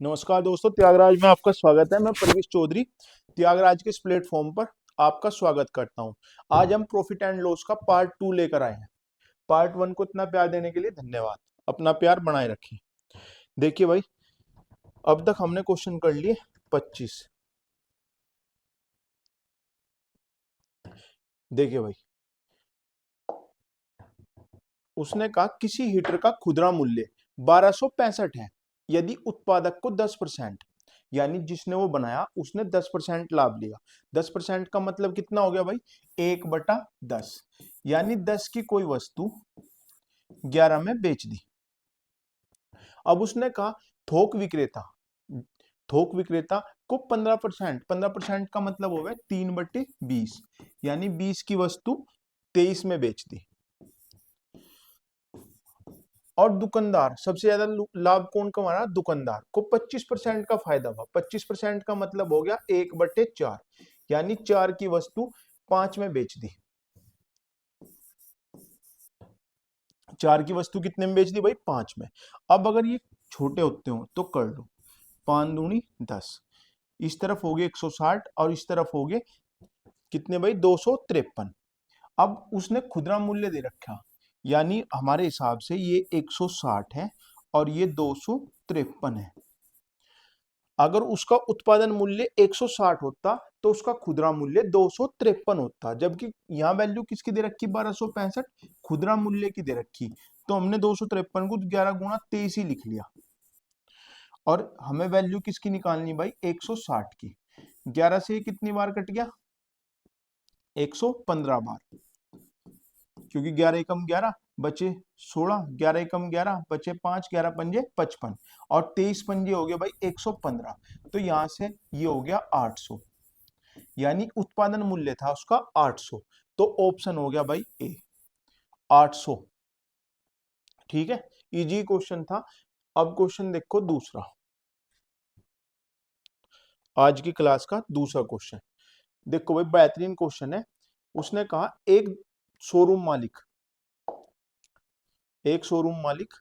नमस्कार दोस्तों, त्यागराज में आपका स्वागत है। मैं परवेश चौधरी त्यागराज के इस प्लेटफॉर्म पर आपका स्वागत करता हूं। आज हम प्रॉफिट एंड लॉस का पार्ट 2 लेकर आए हैं। पार्ट 1 को इतना प्यार देने के लिए धन्यवाद। अपना प्यार बनाए रखिए। देखिए भाई, अब तक हमने क्वेश्चन कर लिए 25। देखिए भाई, उसने कहा किसी हीटर का खुदरा मूल्य 1265 है यदि उत्पादक को 10%, यानी जिसने वो बनाया उसने 10% लाभ लिया। 10% का मतलब कितना हो गया भाई? 1/10, यानी 10 की कोई वस्तु 11 में बेच दी। अब उसने कहा थोक विक्रेता थोक विक्रेता को 15%, 15% का मतलब हो गया 3/20, यानी 20 की वस्तु 23 में बेच दी। और दुकानदार सबसे ज्यादा लाभ कौन कमा रहा? दुकानदार को 25% का फायदा हुआ। 25% का मतलब हो गया 1/4, यानी 4 की वस्तु 5 में बेच दी। 4 की वस्तु कितने में बेच दी भाई? 5 में। अब अगर ये छोटे होते हो तो कर लो, 5 दूनी 10, इस तरफ हो गए 160 और इस तरफ हो गए कितने भाई? 253। अब उसने खुदरा मूल्य दे रखा, यानी हमारे हिसाब से ये 160 है और ये 253 है। अगर उसका उत्पादन मूल्य 160 होता तो उसका खुदरा मूल्य 253 होता, जबकि यहाँ वैल्यू किसकी दे रखी? 1265 खुदरा मूल्य की दे रखी। तो हमने 253 को 11 गुणा 23 ही लिख लिया। और हमें वैल्यू किसकी निकालनी भाई? 160 की। 11 से कितनी बार कट गया? 115 बार, क्योंकि 11 एकम 11 बचे 16, 11 एकम 11 बचे 5, 11 पंजे 55 और 23 पंजे हो गए भाई 115। तो यहां से ये हो गया 800, यानी उत्पादन मूल्य था उसका 800। तो ऑप्शन हो गया भाई ए, 800। ठीक है, इजी क्वेश्चन था। अब क्वेश्चन देखो दूसरा, आज की क्लास का दूसरा क्वेश्चन देखो भाई, बेहतरीन क्वेश्चन है। उसने कहा शोरूम मालिक एक शोरूम मालिक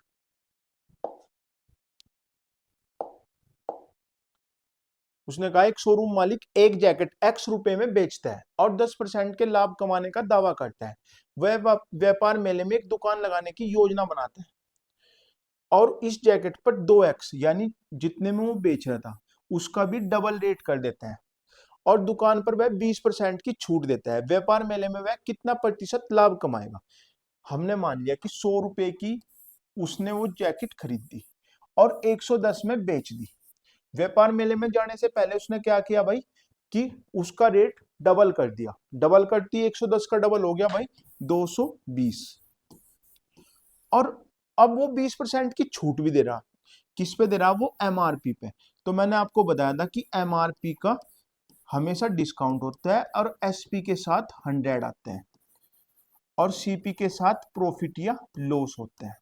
उसने कहा एक शोरूम मालिक एक जैकेट x रुपए में बेचता है और 10% के लाभ कमाने का दावा करता है। वह व्यापार मेले में एक दुकान लगाने की योजना बनाता है और इस जैकेट पर 2x, यानी जितने में वो बेच रहा था उसका भी डबल रेट कर देता है और दुकान पर वह 20% की छूट देता है। व्यापार मेले में वह कितना प्रतिशत लाभ कमाएगा? हमने मान लिया कि 100 रुपए की उसने वो जैकेट खरीद दी और 110 में बेच दी। व्यापार मेले में जाने से पहले उसने क्या किया भाई कि उसका रेट डबल कर दिया। डबल करती 110 का डबल हो गया भाई 220। और अब वो 20% की छूट भी दे रहा। किस पे दे रहा? वो एमआरपी पे। तो मैंने आपको बताया था कि एमआरपी का हमेशा डिस्काउंट होता है और एसपी के साथ 100 आते हैं और सीपी के साथ प्रॉफिट या लॉस होते हैं।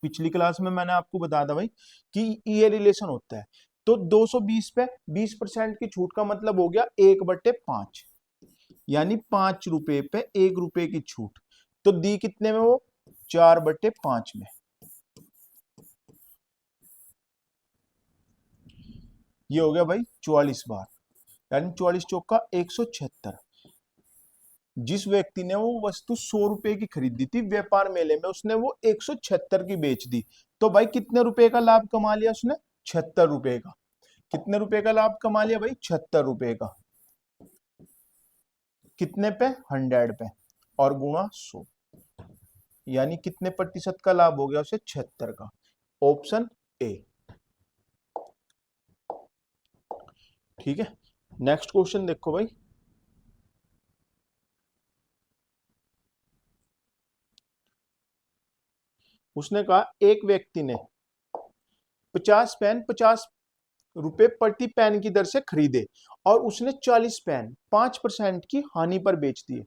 पिछली क्लास में मैंने आपको बताया था भाई कि ये रिलेशन होता है। तो 220 पे 20% की छूट का मतलब हो गया 1/5, यानी 5 रुपए पे 1 रुपए की छूट। तो दी कितने में? वो 4/5 में। ये हो गया भाई 44 बार, यानी 44 चौक का 176। जिस व्यक्ति ने वो वस्तु 100 रुपए की खरीदी थी व्यापार मेले में, उसने वो 176 की बेच दी। तो भाई कितने रुपए का लाभ कमा लिया उसने? 76 रुपए का। कितने रुपए का लाभ कमा लिया भाई? 76 रुपए का। कितने पे? 100 पे, और गुणा 100, यानी कितने प्रतिशत का लाभ हो गया उसे? 76 का। Option A. ठीक है, नेक्स्ट क्वेश्चन देखो भाई। उसने कहा एक व्यक्ति ने 50 पेन 50 रुपए प्रति पेन की दर से खरीदे और उसने 40 पेन 5% की हानि पर बेच दिए।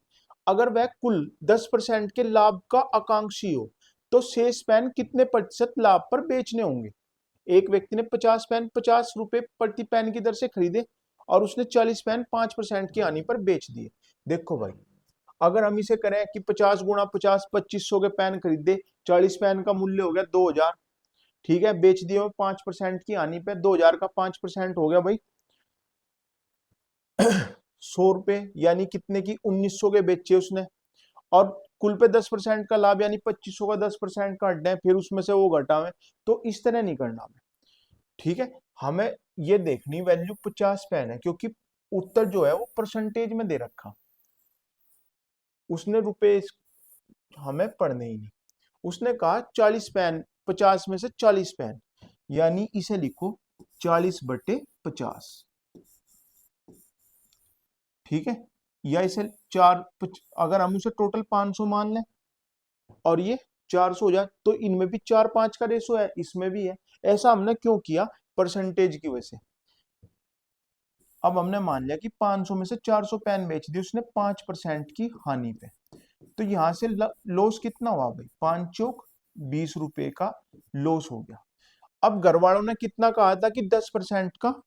अगर वह कुल 10% के लाभ का आकांक्षी हो तो शेष पेन कितने प्रतिशत लाभ पर बेचने होंगे? एक व्यक्ति ने 50 पेन 50 रुपए प्रति पेन की दर से खरीदे और उसने 40 पेन 5% की हानि पर बेच दिए। देखो भाई, अगर हम इसे करें कि 50 गुणा 50 2500 के पेन खरीदे, 40 पेन का मूल्य हो गया 2000, ठीक है, बेच दिए 5% की हानि पे, 2000 का 5% हो गया भाई 100 रुपए, यानी कितने की 1900 के बेचे उसने। और कुल पे 10% का लाभ यानी 2500 का 10% काटना है, फिर उसमें से वो घटावे। तो इस तरह नहीं करना हमें, ठीक है। हमें ये देखनी वैल्यू 50 पेन है, क्योंकि उत्तर जो है वो परसेंटेज में दे रखा, उसने रुपए हमें पढ़ने ही नहीं। उसने कहा 40 पेन, 50 में से 40 पेन, यानी इसे लिखो 40/50, ठीक है। या इसे अगर हम उसे टोटल 500 मान लें और ये 400 हो जाए, तो इनमें भी 4-5 का रेशो है, इसमें भी है। ऐसा हमने क्यों किया? परसेंटेज की वजह से। अब हमने मान लिया कि 500 में से 400 पेन बेच दी उसने 5% की हानि पे, तो यहां से लॉस कितना हुआ भाई? 5 चौक 20 रुपए का लॉस हो गया। अब घर वालों ने कितना कहा था कि 10% का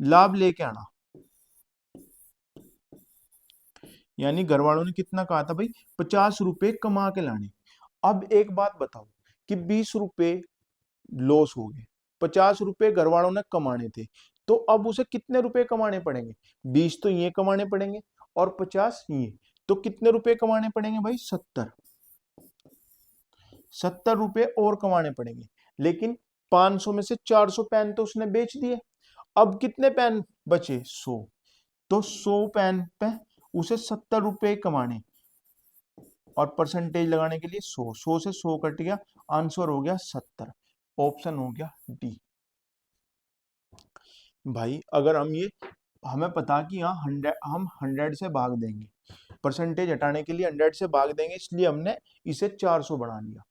लाभ लेके आना, यानी घर वालों ने कितना कहा था भाई? 50 रुपए कमा के लाने। अब एक बात बताओ कि 20 रुपए लॉस हो गए, 50 रुपए घर वालों ने कमाने थे, तो अब उसे कितने रुपए कमाने पड़ेंगे? 20 तो ये कमाने पड़ेंगे और 50 ये, तो कितने रुपए कमाने पड़ेंगे भाई? 70 रुपए और कमाने पड़ेंगे। लेकिन 500 में से 400 पेन तो उसने बेच दिए, अब कितने पेन बचे? 100, तो 100 पेन पे उसे 70 रुपए कमाने, और परसेंटेज लगाने के लिए 100 से 100 कट गया, आंसर हो गया 70। ऑप्शन हो गया डी। भाई अगर हमें पता कि यहाँ 100, हम 100 से भाग देंगे, परसेंटेज हटाने के लिए 100 से भाग देंगे, इसलिए हमने इसे 400 बढ़ा लिया।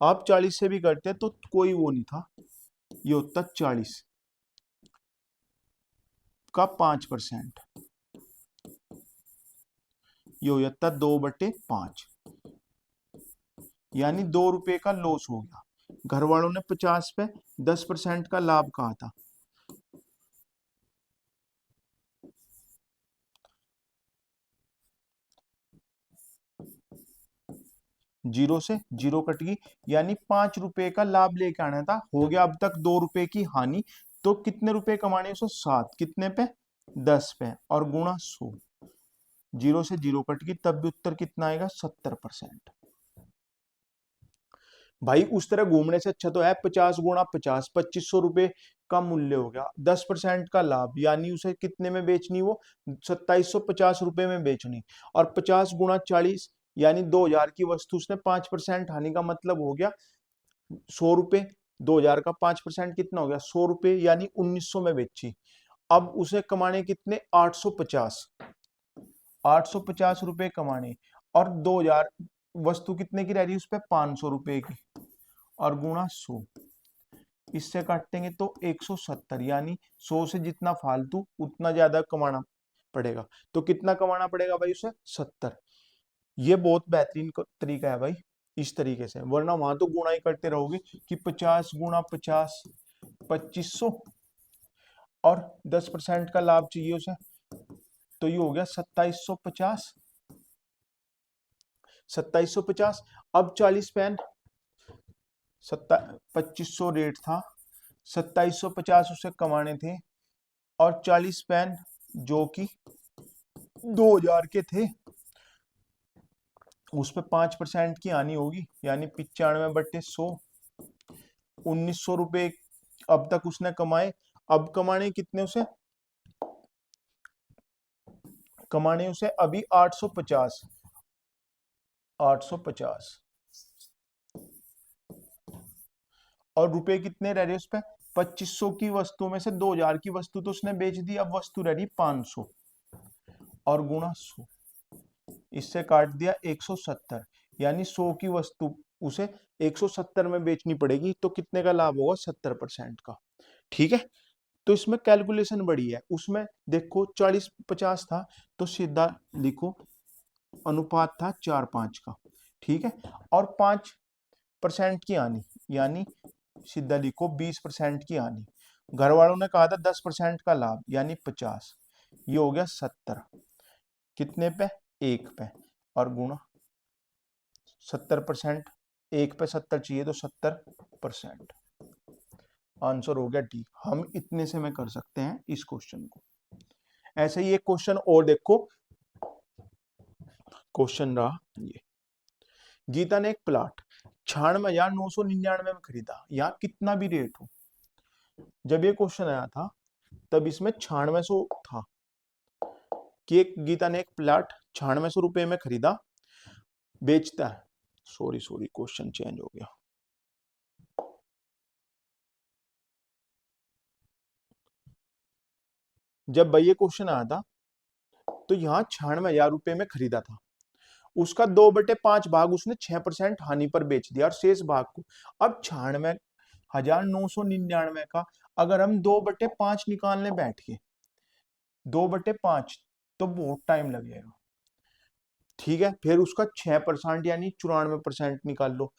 आप 40 से भी करते तो कोई वो नहीं था, ये होता 40 का 5%, ये हो जाता 2/5, यानी 2 रुपए का लॉस हो गया। घर वालों ने 50 पे 10% का लाभ कहा था, जीरो से जीरो कट गई, यानी 5 रुपए का लाभ लेके आना था, हो गया अब तक 2 रुपए की हानि। तो कितने रुपए कमाने? 107, कितने पे? 10 पे, और गुणा 100, जीरो से जीरो कट गई, तब भी उत्तर कितना आएगा? 70%। भाई उस तरह घूमने से अच्छा तो है 50 × 50, 2500 रुपए का मूल्य हो गया, 10% का लाभ, यानी उसे कितने में बेचनी? वो 2750 रुपए में बेचनी। और 50 × 40 यानी 2000 की वस्तु उसने 5% हानि का मतलब हो गया 100 रुपए। 2000 का 5% कितना हो गया? 100 रुपए, यानी 1900 में बेची। अब उसे कमाने कितने? 850, 850 रुपए कमाने, और 2000 वस्तु कितने की रह रही है उस पर? 500 रुपए की, और गुणा 100, इससे काटेंगे तो 170, यानी 100 से जितना फालतू उतना ज्यादा कमाना पड़ेगा। तो कितना कमाना पड़ेगा भाई उसे? 70। ये बहुत बेहतरीन तरीका है भाई, इस तरीके से, वरना वहां तो गुणा ही करते रहोगे कि 50 × 50 2500, और 10% का लाभ चाहिए उसे, तो ये हो गया 2750, 2750। अब 40 पेन, 2500 रेट था, 2750 उसे कमाने थे, और 40 पेन जो कि 2000 के थे, उस पर 5% की हानि होगी, यानी 95/100, 1900 रुपए अब तक उसने कमाए। अब कमाने उसे अभी 850, 850, और रुपए कितने रह रहे उस पे? 2500 की वस्तु में से 2000 की वस्तु तो उसने बेच दी, अब वस्तु रह रही 500, और गुणा 100, इससे काट दिया 170, यानी 100 की वस्तु उसे 170 में बेचनी पड़ेगी, तो कितने का लाभ होगा? 70% का, ठीक है। तो इसमें कैलकुलेशन बड़ी है, उसमें देखो 40-50 था, तो सीधा लिखो अनुपात था 4-5 का, ठीक है। और 5% की हानि, यानी सीधा लिखो 20% की हानि। घर वालों ने कहा था 10% का लाभ, यानी 50, ये हो गया 70, कितने पे? 1 पे, और गुणा 70%, 1 पे 70 चाहिए तो 70%। आंसर हो गया डी। हम इतने से में कर सकते हैं इस क्वेश्चन को। ऐसे ही एक क्वेश्चन और देखो, क्वेश्चन रहा ये, गीता ने एक प्लाट 96,999 में खरीदा। यहाँ कितना भी रेट हो, जब ये क्वेश्चन आया था तब इसमें 9600 था कि एक गीता ने एक प्लाट 9600 रुपए में खरीदा, बेचता है, सॉरी क्वेश्चन चेंज हो गया। जब भाई ये क्वेश्चन आया था तो यहाँ 96,000 रुपए में खरीदा था, उसका 2/5 भाग उसने 6% हानि पर बेच दिया और शेष भाग को, अब 96,999 का अगर हम 2/5 निकालने बैठ के, 2/5 तो बहुत टाइम लगेगा। ठीक है, फिर उसका 6% यानी 94% निकाल लो,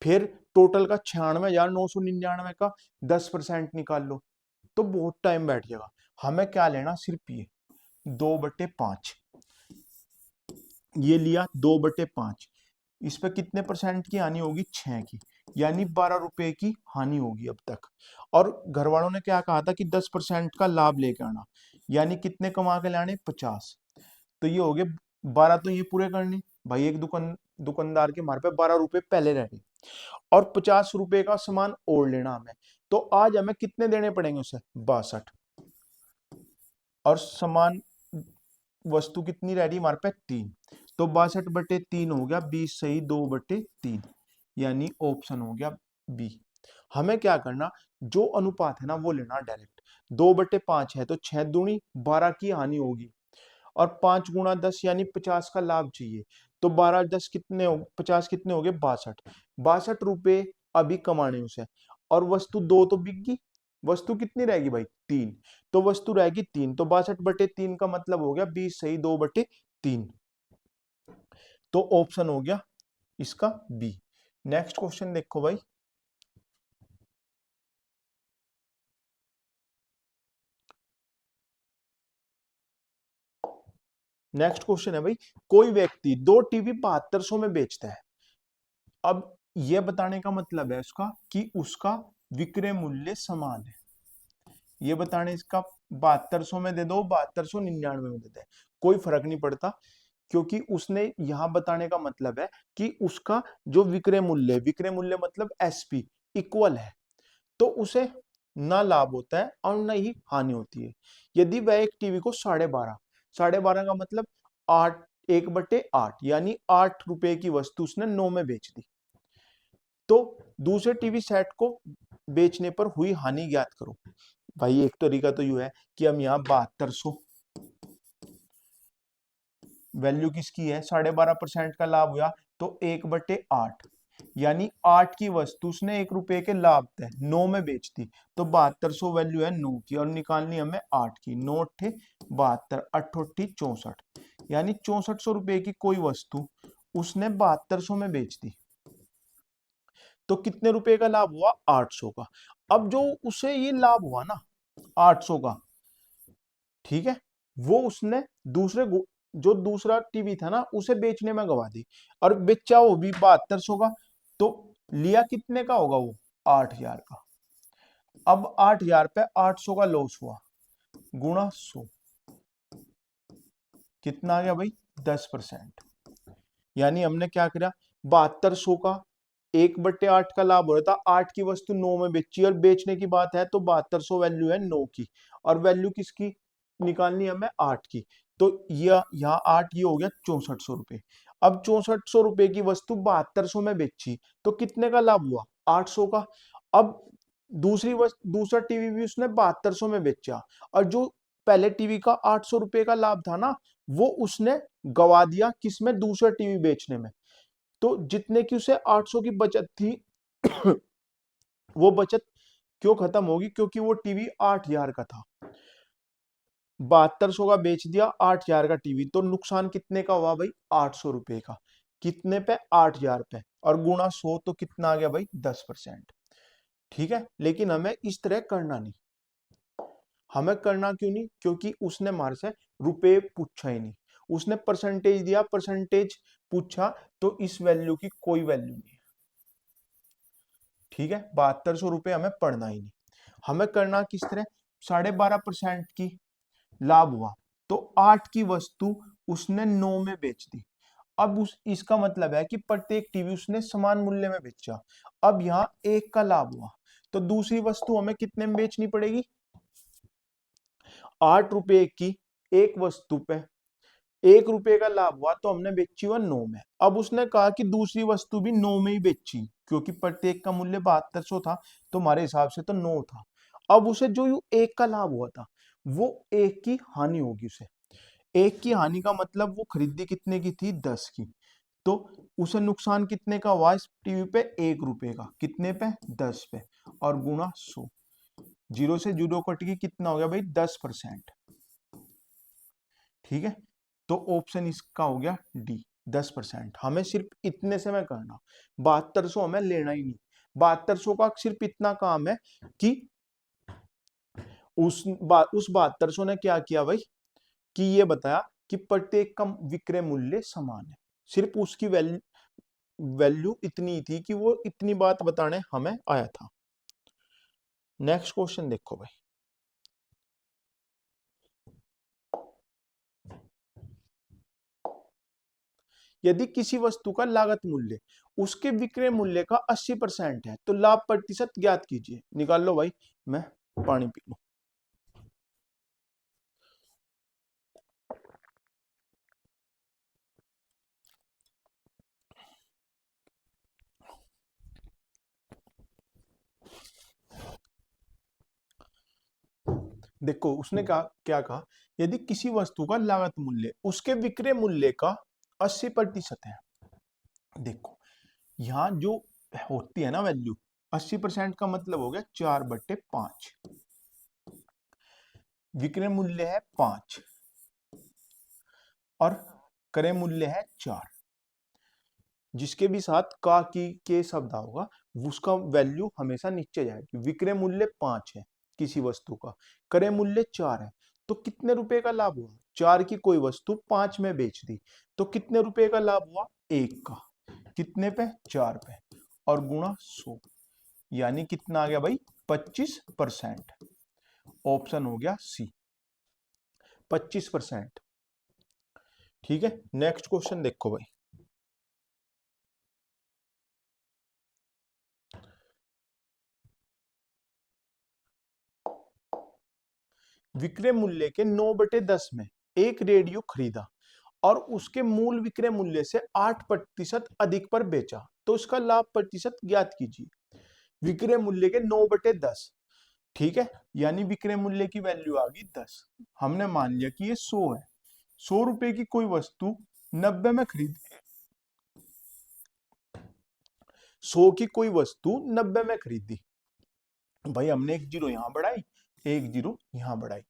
फिर टोटल का 96,999 का 10% निकाल लो, तो बहुत टाइम बैठ जाएगा। हमें क्या लेना, सिर्फ ये 2/5, ये लिया 2/5, इस पे कितने परसेंट की हानि होगी, 6 की, यानी 12 रुपए की हानि होगी अब तक। और घर वालों ने क्या कहा था कि 10% का लाभ लेके आना, यानी कितने कमा के लाने, 50। तो ये हो गए 12, तो ये पूरे करने भाई, एक दुकानदार के हमारे पे 12 रुपए पहले रह गए और 50 रुपए का सामान और लेना हमें, तो आज हमें कितने देने पड़ेंगे उसे, 62, और सामान वस्तु कितनी रह रही हमारे पे, 3, तो 62/3 हो गया, 20 सही 2/3, यानी ऑप्शन हो गया बी। हमें क्या करना, जो अनुपात है ना वो लेना डायरेक्ट। 2/5 है तो 6 दूनी 12 की हानि होगी, और 5 गुणा 10 यानी 50 का लाभ चाहिए, तो 12 10 कितने हो, 50 कितने हो गए, 62 रुपए अभी कमाने उसे, और वस्तु 2 तो बिक गई, वस्तु कितनी रहेगी भाई, 3, तो वस्तु रहेगी 3, तो 62/3 का मतलब हो गया 20 सही 2/3, तो ऑप्शन हो गया इसका बी। नेक्स्ट क्वेश्चन देखो भाई, नेक्स्ट क्वेश्चन है भाई, कोई व्यक्ति 2 टीवी 7200 में बेचता है। अब यह बताने का मतलब है उसका कि उसका विक्रय मूल्य समान है, ये बताने इसका 7200 में दे दो, 7299 में दे दे, कोई फर्क नहीं पड़ता, क्योंकि उसने यहां बताने का मतलब है कि उसका जो विक्रय मूल्य मतलब एसपी इक्वल है, तो उसे ना लाभ होता है और ना ही हानि होती है। यदि वह एक टीवी को 12.5 का मतलब 8, 1/8 यानी 8 रुपए की वस्तु उसने 9 में बेच दी, तो दूसरे टीवी सेट को बेचने पर हुई हानि ज्ञात करो। भाई एक तरीका तो यू है कि हम यहाँ 7200, वैल्यू किसकी है, 12.5% का लाभ हुआ, तो 1/8 यानी 8 की वस्तु उसने 1 रुपए के लाभ थे 9 में बेच दी, तो 7200 वैल्यू है 9 की, और निकालनी हमें 8 की, 9 8 72, 8 8 64, यानी 6400 रुपए की कोई वस्तु उसने 7200 में बेच दी, तो कितने रुपए का लाभ हुआ, 800 का। अब जो उसे ये लाभ हुआ ना 800 का, ठीक है, वो उसने जो दूसरा टीवी था ना उसे बेचने में गवा दी, और बेचा वो भी 7200 का, तो लिया कितने का होगा वो, 8000 का। अब 8000 पे 800 का लॉस हुआ, गुणा 100, कितना आ गया भाई, 10%, यानी हमने क्या किया, 7200 का 1/8 का लाभ हो रहा था, 8 की वस्तु 9 में बेची, और बेचने की बात है तो 7200 वैल्यू है 9 की, और वैल्यू किसकी निकालनी है हमें, 8 की, तो यह यहाँ 8 ये हो गया 6400 रुपए। अब 6400 रुपए की वस्तु 7200 में बेची, तो कितने का लाभ हुआ, 800 का। अब दूसरा टीवी भी उसने 7200 में बेचा, और जो पहले टीवी का 800 रुपए का लाभ था ना, वो उसने गवा दिया किसमें, दूसरा टीवी बेचने में, तो जितने की उसे 800 की बचत थी वो बचत क्यों खत्म होगी, क्योंकि वो टीवी 8000 का था, 7200 का बेच दिया 8000 का टीवी, तो नुकसान कितने का हुआ भाई, 800 रुपए का, कितने पे, 8000 पे, और गुणा 100, तो कितना आ गया भाई, 10%। ठीक है, लेकिन हमें इस तरह करना नहीं, हमें करना क्यों नहीं, क्योंकि उसने हमारे से रुपए पूछा ही नहीं, उसने परसेंटेज दिया, परसेंटेज पूछा, तो इस वैल्यू की कोई वैल्यू नहीं है। ठीक है, 7200 रुपए हमें पढ़ना ही नहीं। हमें करना किस तरह, 12.5% की लाभ हुआ तो 8 की वस्तु उसने 9 में बेच दी। अब उस इसका मतलब है कि प्रत्येक टीवी उसने समान मूल्य में बेचा। अब यहाँ 1 का लाभ हुआ तो दूसरी वस्तु हमें कितने में बेचनी पड़ेगी, 8 रुपए की एक वस्तु पे 1 रुपए का लाभ हुआ तो हमने बेची हुआ 9 में। अब उसने कहा कि दूसरी वस्तु भी 9 में ही बेची क्योंकि प्रत्येक का मूल्य 7200 था तो हमारे हिसाब से तो 9 था। अब उसे जो 1 का लाभ हुआ था वो 1 की हानि होगी। उसे 1 की हानि का मतलब वो खरीदी कितने की थी, 10 की, तो उसे नुकसान कितने का हुआ इस टीवी पे, 1 रुपए का, कितने पे, 10 पे, और गुणा 100, जीरो से जीरो कट के कितना हो गया भाई, 10%। ठीक है, तो ऑप्शन इसका हो गया डी, 10%। हमें सिर्फ इतने से में करना, 7200 हमें लेना ही नहीं। 7200 का सिर्फ इतना काम है कि उस 7200 ने क्या किया भाई, कि ये बताया कि प्रत्येक का विक्रय मूल्य समान है। सिर्फ उसकी वैल्यू इतनी थी कि वो इतनी बात बताने हमें आया था। नेक्स्ट क्वेश्चन देखो भाई, यदि किसी वस्तु का लागत मूल्य उसके विक्रय मूल्य का 80% है तो लाभ प्रतिशत ज्ञात कीजिए। निकाल लो भाई, मैं पानी पी लूं। देखो उसने कहा, क्या कहा, यदि किसी वस्तु का लागत मूल्य उसके विक्रय मूल्य का 80% है। देखो यहां जो होती है ना वैल्यू, 80% का मतलब हो गया 4/5, विक्रय मूल्य है 5 और क्रय मूल्य है 4, जिसके भी साथ का की के शब्द होगा उसका वैल्यू हमेशा नीचे जाएगी। विक्रय मूल्य 5 है किसी वस्तु का, क्रय मूल्य 4 है, तो कितने रुपए का लाभ हुआ, 4 की कोई वस्तु 5 में बेच दी तो कितने रुपए का लाभ हुआ, 1 का, कितने पे, 4 पे, और गुणा 100, यानी कितना आ गया भाई, 25%। ऑप्शन हो गया सी, 25%। ठीक है, नेक्स्ट क्वेश्चन देखो भाई, विक्रय मूल्य के 9/10 में एक रेडियो खरीदा और उसके मूल विक्रय मूल्य से 8% अधिक पर बेचा तो उसका लाभ प्रतिशत ज्ञात कीजिए। विक्रय मूल्य के 9/10, ठीक है, यानी विक्रय मूल्य की वैल्यू आ गई 10। हमने मान लिया कि ये 100 है, 100 रुपए की कोई वस्तु 90 में खरीद, 100 की कोई वस्तु 90 में खरीदी, भाई हमने एक जीरो यहां बढ़ाई, एक जीरो यहां बढ़ाई,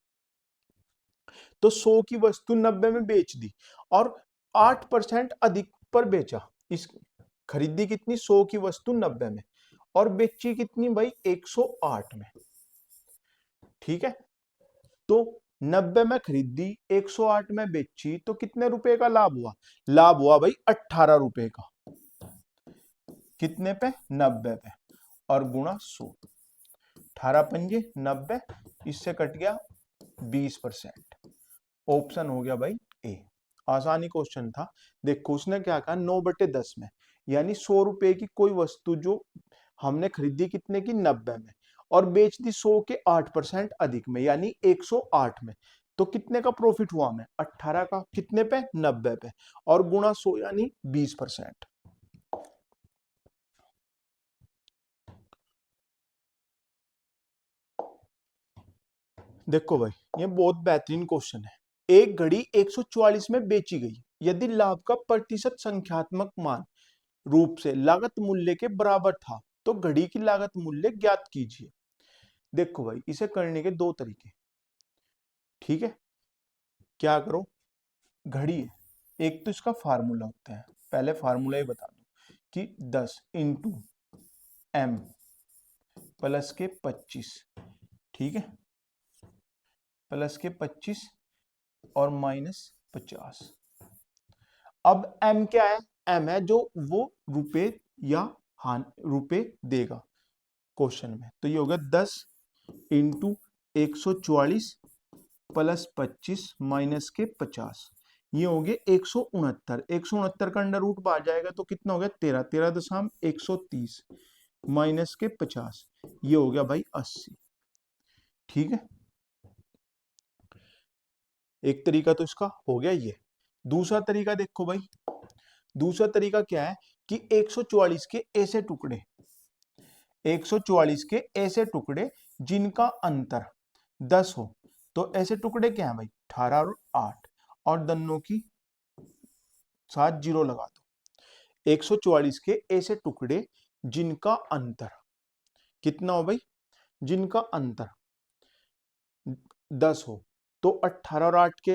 तो 100 की वस्तु 90 में बेच दी और 8% अधिक पर बेचा। इस खरीदी कितनी, 100 की वस्तु 90 में और बेची कितनी भाई, 108 में। ठीक है, तो 90 में खरीदी, 108 में बेची, तो कितने रुपए का लाभ हुआ, लाभ हुआ भाई 18 रुपए का, कितने पे, 90 पे, और गुणा 100, 18 पंजे 90, इससे कट गया 20%। ऑप्शन हो गया भाई ए, आसानी क्वेश्चन था। देखो उसने क्या कहा, 9/10 में, यानी 100 रुपए की कोई वस्तु जो हमने खरीदी कितने की, 90 में, और बेच दी 100 के 8% अधिक में यानी 108 में, तो कितने का प्रॉफिट हुआ हमें, 18 का, कितने पे, 90 पे, और गुणा 100 यानी 20%। देखो भाई ये बहुत बेहतरीन क्वेश्चन है। एक घड़ी 144 में बेची गई, यदि लाभ का प्रतिशत संख्यात्मक मान रूप से लागत मूल्य के बराबर था तो घड़ी की लागत मूल्य ज्ञात कीजिए। देखो भाई इसे करने के दो तरीके, ठीक है, क्या करो, घड़ी है, एक तो इसका फार्मूला होता है, पहले फार्मूला ही बता दो कि 10 इंटू एम प्लस के 25, ठीक है, प्लस के 25 और माइनस 50। अब एम क्या है, एम है जो वो रुपए या रुपए देगा क्वेश्चन में, तो ये होगा 10 इंटू 144 प्लस 25 माइनस के 50, ये हो गए 169। 169 का अंडर रूट बाहर जाएगा तो कितना हो गया 13, 13.130 माइनस के 50, ये हो गया भाई 80। ठीक है, एक तरीका तो इसका हो गया ये। दूसरा तरीका देखो भाई, दूसरा तरीका क्या है कि 144 के ऐसे टुकड़े, 144 के ऐसे टुकड़े जिनका अंतर 10 हो, तो ऐसे टुकड़े क्या है भाई 18 और 8, और दोनों की साथ जीरो लगा दो। 144 के ऐसे टुकड़े जिनका अंतर कितना हो भाई, जिनका अंतर 10 हो, तो 18 और 8 के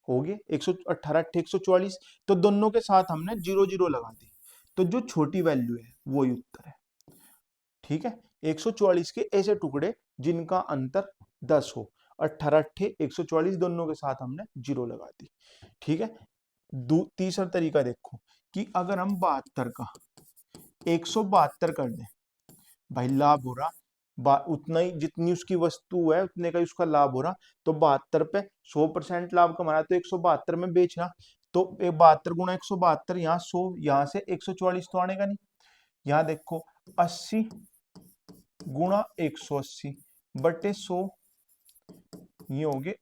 हो गए 118 144, तो दोनों के साथ हमने जीरो जीरो लगा दी, तो जो छोटी वैल्यू है वो ही उत्तर है। ठीक है, 144 के ऐसे टुकड़े जिनका अंतर 10 हो, 18 अट्ठे 144, दोनों के साथ हमने जीरो लगा दी। ठीक है, तीसरा तरीका देखो कि अगर हम 72 का 172 कर दें, भाई लाभ हो रहा उतना ही, जितनी उसकी वस्तु है उतने का ही उसका लाभ हो रहा, तो 72 पे 100% लाभ कमा रहा, तो 172 में बेचना, तो 72 गुणा 172, यहाँ 100, यहाँ से 144 तो आने का नहीं, यहाँ देखो 80 गुणा 180 बटे 100, ये हो गए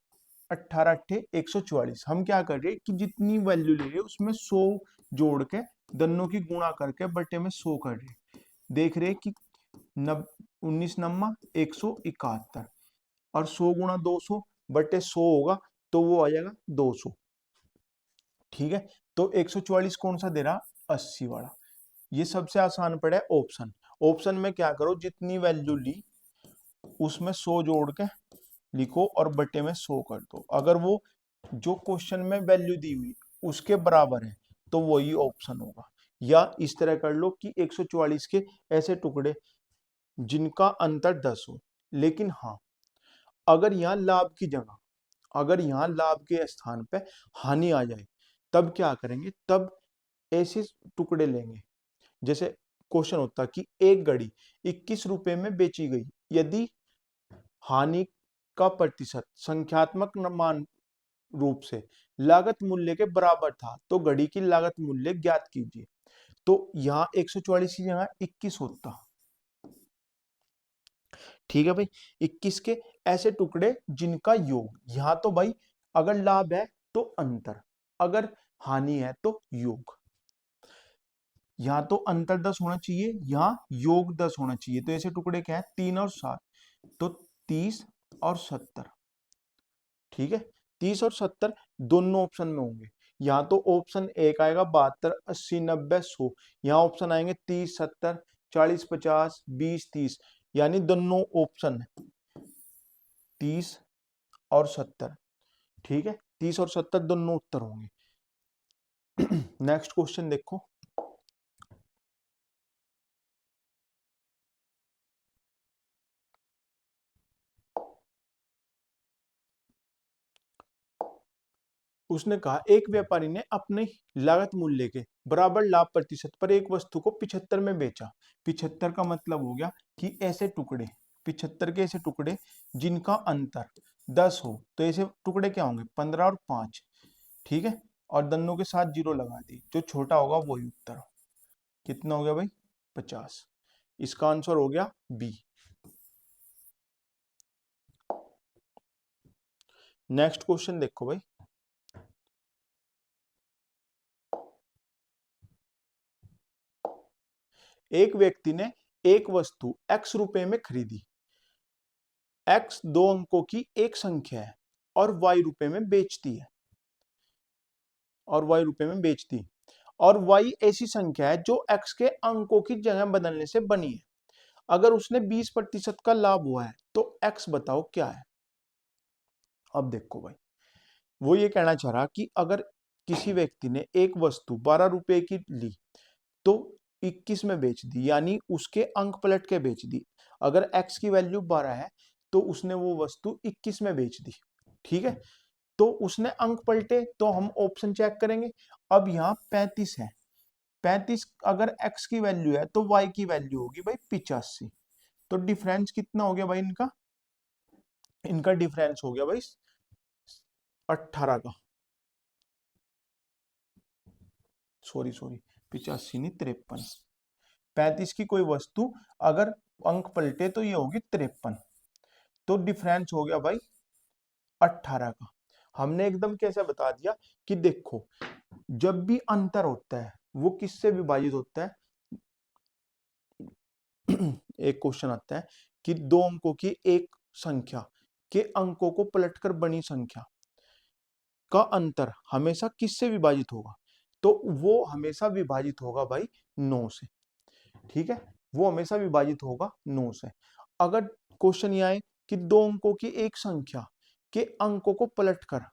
18 अट्ठे 144। हम क्या कर रहे हैं कि जितनी वैल्यू ले रहे हैं उसमें 100 जोड़ के दोनों की गुणा करके बटे में 100 कर रहे हैं, देख रहे हैं कि 19 नम्मा 171, और 100 गुणा 200 बटे 100 होगा, तो वो आ जाएगा 200। ठीक है, तो 144 कौन सा दे रहा 80 वाला, ये सबसे आसान पड़ा है ऑप्शन। ऑप्शन में क्या करो, जितनी वैल्यू ली उसमें 100 जोड़ के लिखो और बटे में 100 कर दो, अगर वो जो क्वेश्चन में वैल्यू दी हुई उसके बराबर है तो वही ऑप्शन होगा। या इस तरह कर लो कि 144 के ऐसे टुकड़े जिनका अंतर 10 हो, लेकिन हाँ अगर यहाँ लाभ की जगह, अगर यहाँ लाभ के स्थान पे हानि आ जाए तब क्या करेंगे, तब ऐसे टुकड़े लेंगे, जैसे क्वेश्चन होता कि एक घड़ी 21 रुपए में बेची गई, यदि हानि का प्रतिशत संख्यात्मक मान रूप से लागत मूल्य के बराबर था तो घड़ी की लागत मूल्य ज्ञात कीजिए, तो यहाँ 144 की जगह 21 होता। ठीक है भाई, 21 के ऐसे टुकड़े जिनका योग, यहां तो भाई अगर लाभ है तो अंतर, अगर हानि है तो योग, यहां तो अंतर 10 होना चाहिए, यहां योग 10 होना चाहिए, तो ऐसे टुकड़े क्या है 3 और 7, तो 30 और 70। ठीक है, 30 और 70 दोनों ऑप्शन में होंगे, यहाँ तो ऑप्शन एक आएगा 72 80 90 100, यहाँ ऑप्शन आएंगे 30 70 40 50 20 30, यानी दोनों ऑप्शन 30 और 70। ठीक है, 30 और 70 दोनों उत्तर होंगे। नेक्स्ट क्वेश्चन देखो, उसने कहा एक व्यापारी ने अपने लागत मूल्य के बराबर लाभ प्रतिशत पर एक वस्तु को 75 में बेचा। 75 का मतलब हो गया कि ऐसे टुकड़े, 75 के ऐसे टुकड़े जिनका अंतर 10 हो, तो ऐसे टुकड़े क्या होंगे 15 और 5। ठीक है, और दोनों के साथ जीरो लगा दी, जो छोटा होगा वही उत्तर। कितना हो गया भाई 50, इसका आंसर हो गया बी। नेक्स्ट क्वेश्चन देखो भाई, एक व्यक्ति ने एक वस्तु x रुपए में खरीदी, x 2 अंकों की एक संख्या है और y रुपए में बेचती है, और y रुपए में बेचती, और y ऐसी संख्या है जो x के अंकों की जगह बदलने से बनी है, अगर उसने 20% का लाभ हुआ है तो x बताओ क्या है। अब देखो भाई, वो ये कहना चाह रहा कि अगर किसी व्यक्ति ने एक वस्तु 12 रुपए की ली तो 21 में बेच दी, यानी उसके अंक पलट के बेच दी, अगर x की वैल्यू 12 है तो उसने वो वस्तु 21 में बेच दी। ठीक है, तो उसने अंक पलटे तो हम ऑप्शन चेक करेंगे। अब यहाँ 35 है, 35 अगर x की वैल्यू है तो y की वैल्यू होगी भाई 85, तो डिफरेंस कितना हो गया भाई इनका इनका डिफरेंस हो गया भाई 18 का, सॉरी 85 नहीं 53। 35 की कोई वस्तु अगर अंक पलटे तो ये होगी 53, तो डिफरेंस हो गया भाई 18 का। हमने एकदम कैसे बता दिया कि देखो जब भी अंतर होता है वो किससे विभाजित होता है। एक क्वेश्चन आता है कि दो अंकों की एक संख्या के अंकों को पलटकर बनी संख्या का अंतर हमेशा किससे विभाजित होगा, तो वो हमेशा विभाजित होगा भाई 9 से। ठीक है, वो हमेशा विभाजित होगा 9 से। अगर क्वेश्चन ये आए कि दो अंकों की एक संख्या के अंकों को पलटकर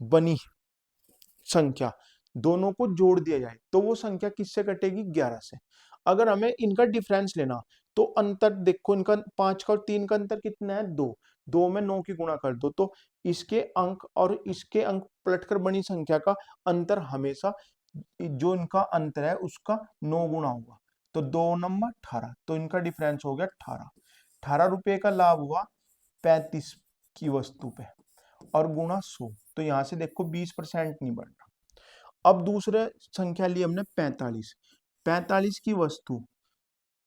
बनी संख्या दोनों को जोड़ दिया जाए तो वो संख्या किससे कटेगी, 11 से। अगर हमें इनका डिफरेंस लेना तो अंतर देखो, इनका 5 का और 3 का अंतर कितना है, 2। 2 में 9 की गुणा कर दो तो इसके अंक और इसके अंक पलटकर बनी संख्या का अंतर हमेशा जो इनका अंतर है उसका 9 गुना होगा, तो 2 नंबर 18, तो इनका डिफरेंस हो गया 18। 18 रुपए का लाभ हुआ 35 की वस्तु पे और गुणा 100, तो यहां से देखो 20% नहीं बढ़ रहा। अब दूसरे संख्या ली हमने 45। 45 की वस्तु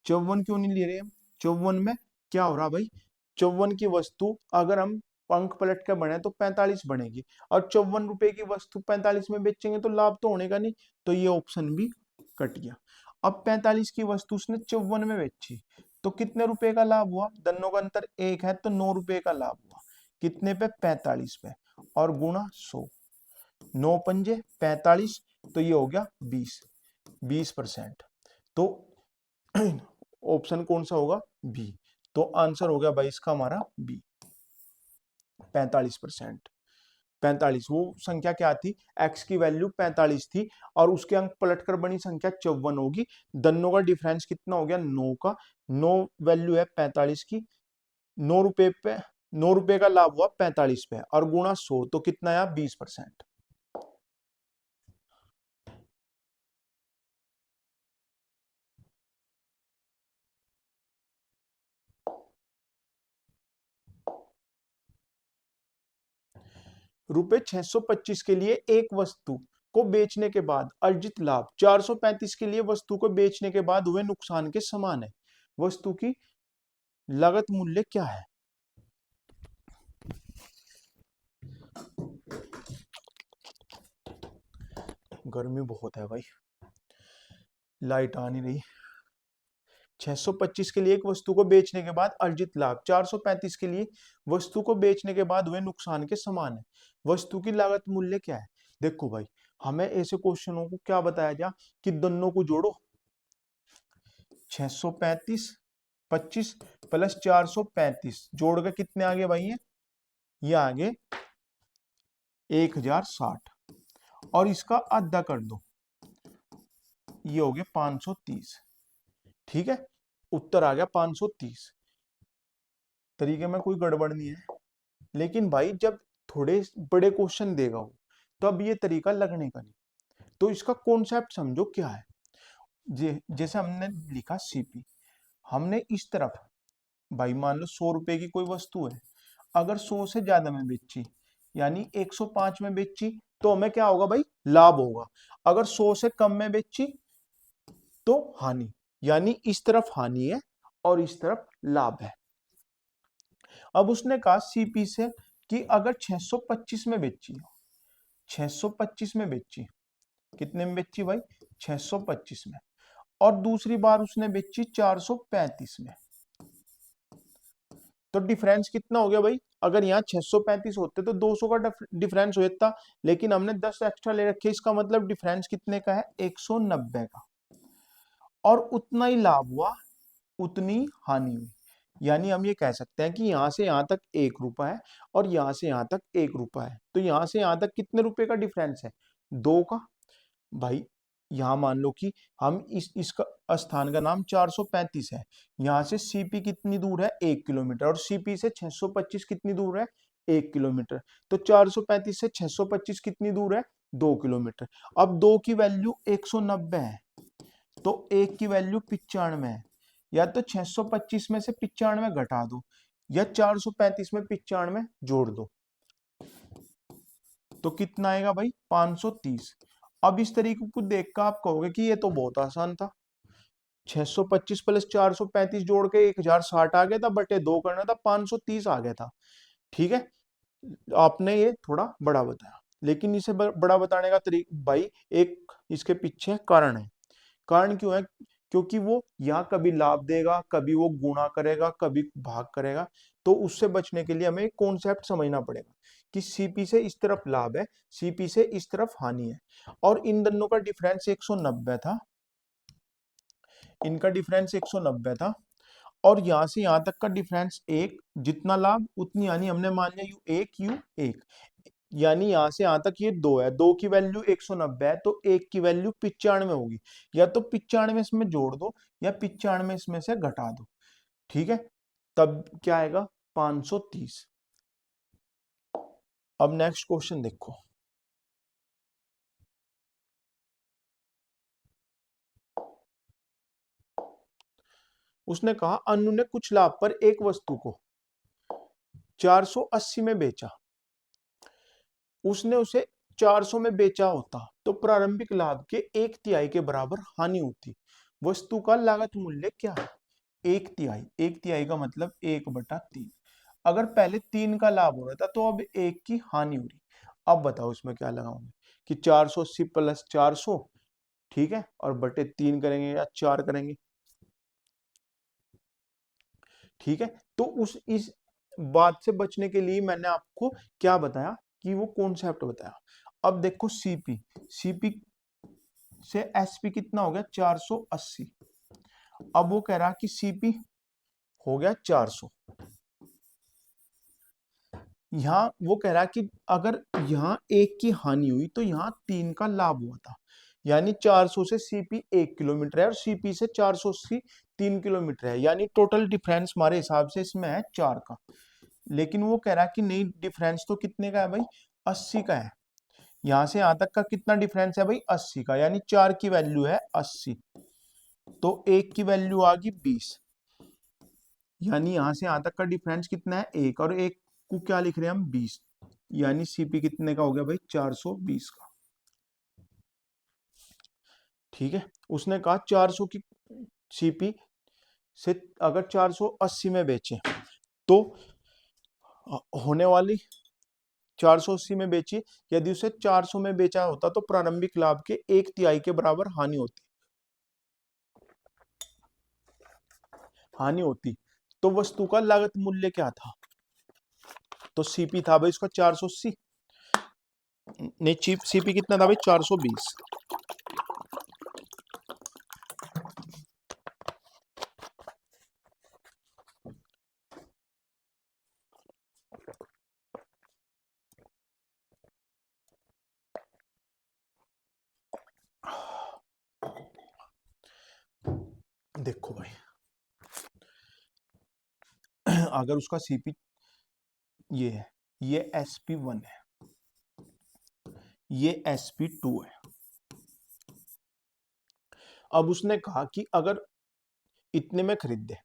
54 क्यों नहीं ले रहे हम, 54 में क्या हो रहा भाई, 54 की वस्तु अगर हम अंक पलट के बने तो 45 बनेगी, और 54 रुपए की वस्तु 45 में बेचेंगे तो लाभ तो होने का नहीं, तो ये ऑप्शन भी कट गया। अब 45 की वस्तु उसने 54 में बेची तो कितने रुपए का लाभ हुआ, दोनों का अंतर 1 है तो 9 रुपए का लाभ हुआ, कितने पे, 45 पे, और गुणा 100, 9 पंजे 45, तो ये हो गया 20%। तो ऑप्शन कौन सा होगा, बी। तो आंसर हो गया भाई इसका हमारा बी, 45%। 45 वो संख्या क्या थी, x की वैल्यू 45 थी और उसके अंक पलटकर बनी संख्या 54 होगी। दोनों का डिफरेंस कितना हो गया, 9 का। 9 वैल्यू है 45 की, 9 रुपए पे 9 रुपए का लाभ हुआ 45 पे और गुणा 100, तो कितना आया, 20%। रुपए 625 के लिए एक वस्तु को बेचने के बाद अर्जित लाभ 435 के लिए वस्तु को बेचने के बाद हुए नुकसान के समान है। वस्तु की लागत मूल्य क्या है। गर्मी बहुत है भाई, लाइट आ नहीं रही। 625 के लिए एक वस्तु को बेचने के बाद अर्जित लाभ 435 के लिए वस्तु को बेचने के बाद हुए नुकसान के समान है। वस्तु की लागत मूल्य क्या है। देखो भाई, हमें ऐसे क्वेश्चनों को क्या बताया जा कि दोनों को जोड़ो, 635 25 प्लस 435 जोड़ के कितने आगे भाई, ये आगे 1060 और इसका आधा कर दो, ये हो गया 530। ठीक है, उत्तर आ गया 530। तरीके में कोई गड़बड़ नहीं है, लेकिन भाई जब थोड़े बड़े क्वेश्चन देगा वो, तो अब ये तरीका लगने का नहीं। तो इसका कॉन्सेप्ट समझो क्या है। जैसे हमने लिखा सीपी, हमने इस तरफ भाई मान लो 100 रुपए की कोई वस्तु है, अगर 100 से ज्यादा में बेची यानी 105 में बेची तो हमें क्या होगा भाई, लाभ होगा। अगर 100 से कम में बेची तो हानि, यानी इस तरफ हानि है और इस तरफ लाभ है। अब उसने कहा सीपी से कि अगर 625 में बेची, 625 में बेची, कितने में बेची भाई, 625 में, और दूसरी बार उसने बेची 435 में, तो डिफरेंस कितना हो गया भाई। अगर यहाँ 635 होते तो 200 का डिफरेंस हो जाता, लेकिन हमने 10 एक्स्ट्रा ले रखे, इसका मतलब डिफरेंस कितने का है, 190 का। और उतना ही लाभ हुआ उतनी हानि हुई, यानी हम ये कह सकते हैं कि यहां से यहां तक 1 रुपया है और यहां से यहां तक 1 रुपया है, तो यहां से यहां तक कितने रुपए का डिफरेंस है, 2 का। भाई यहां मान लो कि हम इसका स्थान का नाम 435 है, यहां से सीपी कितनी दूर है, 1 किलोमीटर, और सीपी से 625 कितनी दूर है, 1 किलोमीटर। तो 435 से 625 कितनी दूर है, 2 किलोमीटर। अब 2 की वैल्यू 190 है तो 1 की वैल्यू 95 है, या तो 625 में से 95 घटा दो, या 435 में 95 जोड़ दो तो कितना आएगा भाई 530। अब इस तरीके को देखकर आप कहोगे कि ये तो बहुत आसान था, 625 प्लस 435 जोड़ के 1060 आ गया था, बटे 2 करना था, 530 आ गया था। ठीक है, आपने ये थोड़ा बड़ा बताया, लेकिन इसे बड़ा बताने का तरीका भाई एक इसके पीछे कारण है। कारण क्यों है? क्योंकि वो यहाँ कभी लाभ देगा, कभी वो गुणा करेगा, कभी भाग करेगा। तो उससे बचने के लिए हमें एक कॉन्सेप्ट समझना पड़ेगा कि सीपी से इस तरफ लाभ है, सीपी से इस तरफ हानि है, और इन दोनों का डिफरेंस 190 था, इनका डिफरेंस 190 था, और यहां से यहां तक का डिफरेंस एक, जितना लाभ उतनी हानि, हमने मान लिया यू एक, यानी यहां से यहां तक ये 2 है, 2 की वैल्यू 190 है, तो 1 की वैल्यू 95 होगी। या तो 95 इसमें जोड़ दो या 95 इसमें से घटा दो। ठीक है, तब क्या आएगा 530। अब नेक्स्ट क्वेश्चन देखो, उसने कहा अनु ने कुछ लाभ पर एक वस्तु को 480 में बेचा, उसने उसे 400 में बेचा होता तो प्रारंभिक लाभ के 1/3 के बराबर हानि होती, वस्तु का लागत मूल्य क्या है? 1/3, 1/3 का मतलब 1/3। अगर पहले 3 का लाभ हो रहा था तो अब 1 की हानि हो रही। अब बताओ इसमें क्या लगाओगे कि 480 प्लस 400, ठीक है, और बटे 3 करेंगे या 4 करेंगे। ठीक है, तो उस इस बात से बचने के लिए मैंने आपको क्या बताया कि वो कॉन्सेप्ट बताया। अब देखो सीपी, सीपी से एसपी कितना हो गया 480। अब वो कह रहा कि सीपी हो गया 400। यहाँ वो कह रहा कि अगर यहाँ 1 की हानि हुई तो यहाँ 3 का लाभ हुआ था, यानी 400 से सीपी 1 किलोमीटर है और सीपी से 480 3 किलोमीटर है, यानी टोटल डिफरेंस हमारे हिसाब से इसमें है 4 का। लेकिन वो कह रहा है कि नहीं, डिफरेंस तो कितने का है भाई 80 का है। यहां से यहां तक का कितना डिफरेंस है भाई 80 का, यानी 4 की वैल्यू है 80, तो 1 की वैल्यू आ गई 20, यानी यहां से यहां तक का डिफरेंस कितना है 1, और 1 को क्या लिख रहे हैं हम 20, यानी सीपी कितने का हो गया भाई 420 का। ठीक है, उसने कहा 400 की सीपी से अगर 480 में बेचे तो होने वाली 480 में बेची, यदि उसे 400 में बेचा होता तो प्रारंभिक लाभ के 1/3 के बराबर हानि होती, तो वस्तु का लागत मूल्य क्या था? तो सीपी था भाई इसका 480, नहीं चीप सीपी कितना था भाई 420। देखो भाई अगर उसका सीपी ये है, ये SP1 है, ये SP2 है। अब उसने कहा कि अगर इतने में खरीदे,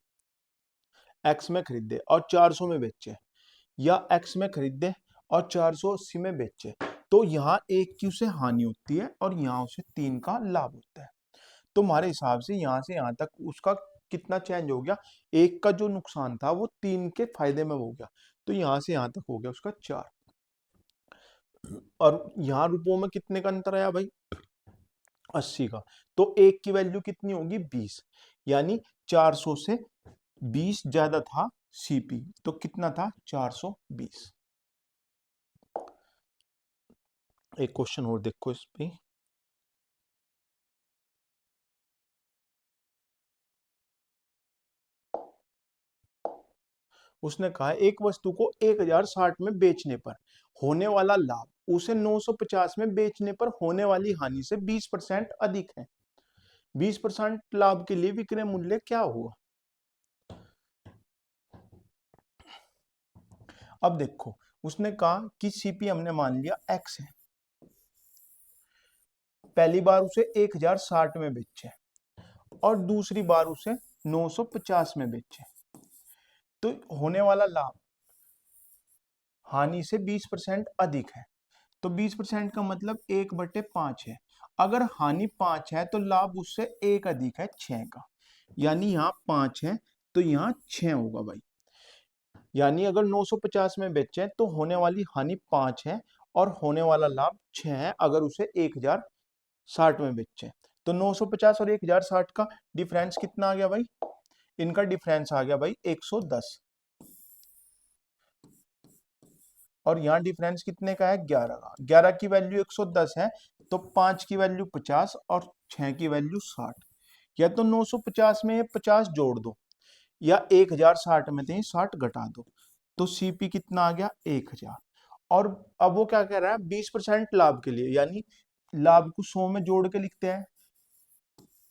एक्स में खरीदे और 400 में बेचे, या एक्स में खरीदे और 480 में बेचे, तो यहाँ 1 की उसे हानि होती है और यहाँ उसे 3 का लाभ होता है। तो हमारे हिसाब से यहाँ तक उसका कितना चेंज हो गया, 1 का जो नुकसान था वो 3 के फायदे में हो गया, तो यहाँ से यहाँ तक हो गया उसका 4। और यहाँ रुपयों में कितने का अंतर आया भाई 80 का, तो 1 की वैल्यू कितनी होगी 20, यानी 400 से 20 ज्यादा था सीपी, तो कितना था 420। एक क्वेश्चन और देखो इस पे, उसने कहा एक वस्तु को 1060 में बेचने पर होने वाला लाभ उसे 950 में बेचने पर होने वाली हानि से 20% अधिक है, 20% लाभ के लिए विक्रय मूल्य क्या हुआ? अब देखो उसने कहा कि सीपी हमने मान लिया एक्स है, पहली बार उसे 1060 में बेचे और दूसरी बार उसे 950 में बेचे, तो होने वाला लाभ हानि से 20% अधिक है। तो 20% का मतलब 1/5 है। अगर हानि 5 है तो लाभ उससे 1 अधिक है 6 का, यानी यहाँ 5 है तो यहाँ 6 होगा भाई। यानी अगर 950 में बेचे तो होने वाली हानि 5 है और होने वाला लाभ 6 है अगर उसे 1060 में बेचे। तो 950 और 1060 का डिफरेंस कितना आ गया भाई? इनका डिफरेंस आ गया भाई 110। और यहाँ डिफरेंस कितने का है? 11 का। 11 की वैल्यू 110 है तो 5 की वैल्यू 50 और 6 की वैल्यू 60। या तो 950 में 50 जोड़ दो या 1060 में से 60 घटा दो। तो सीपी कितना आ गया? 1000। और अब वो क्या कह रहा है? 20% लाभ के लिए, यानी लाभ को 100 में जोड़ के लिखते हैं।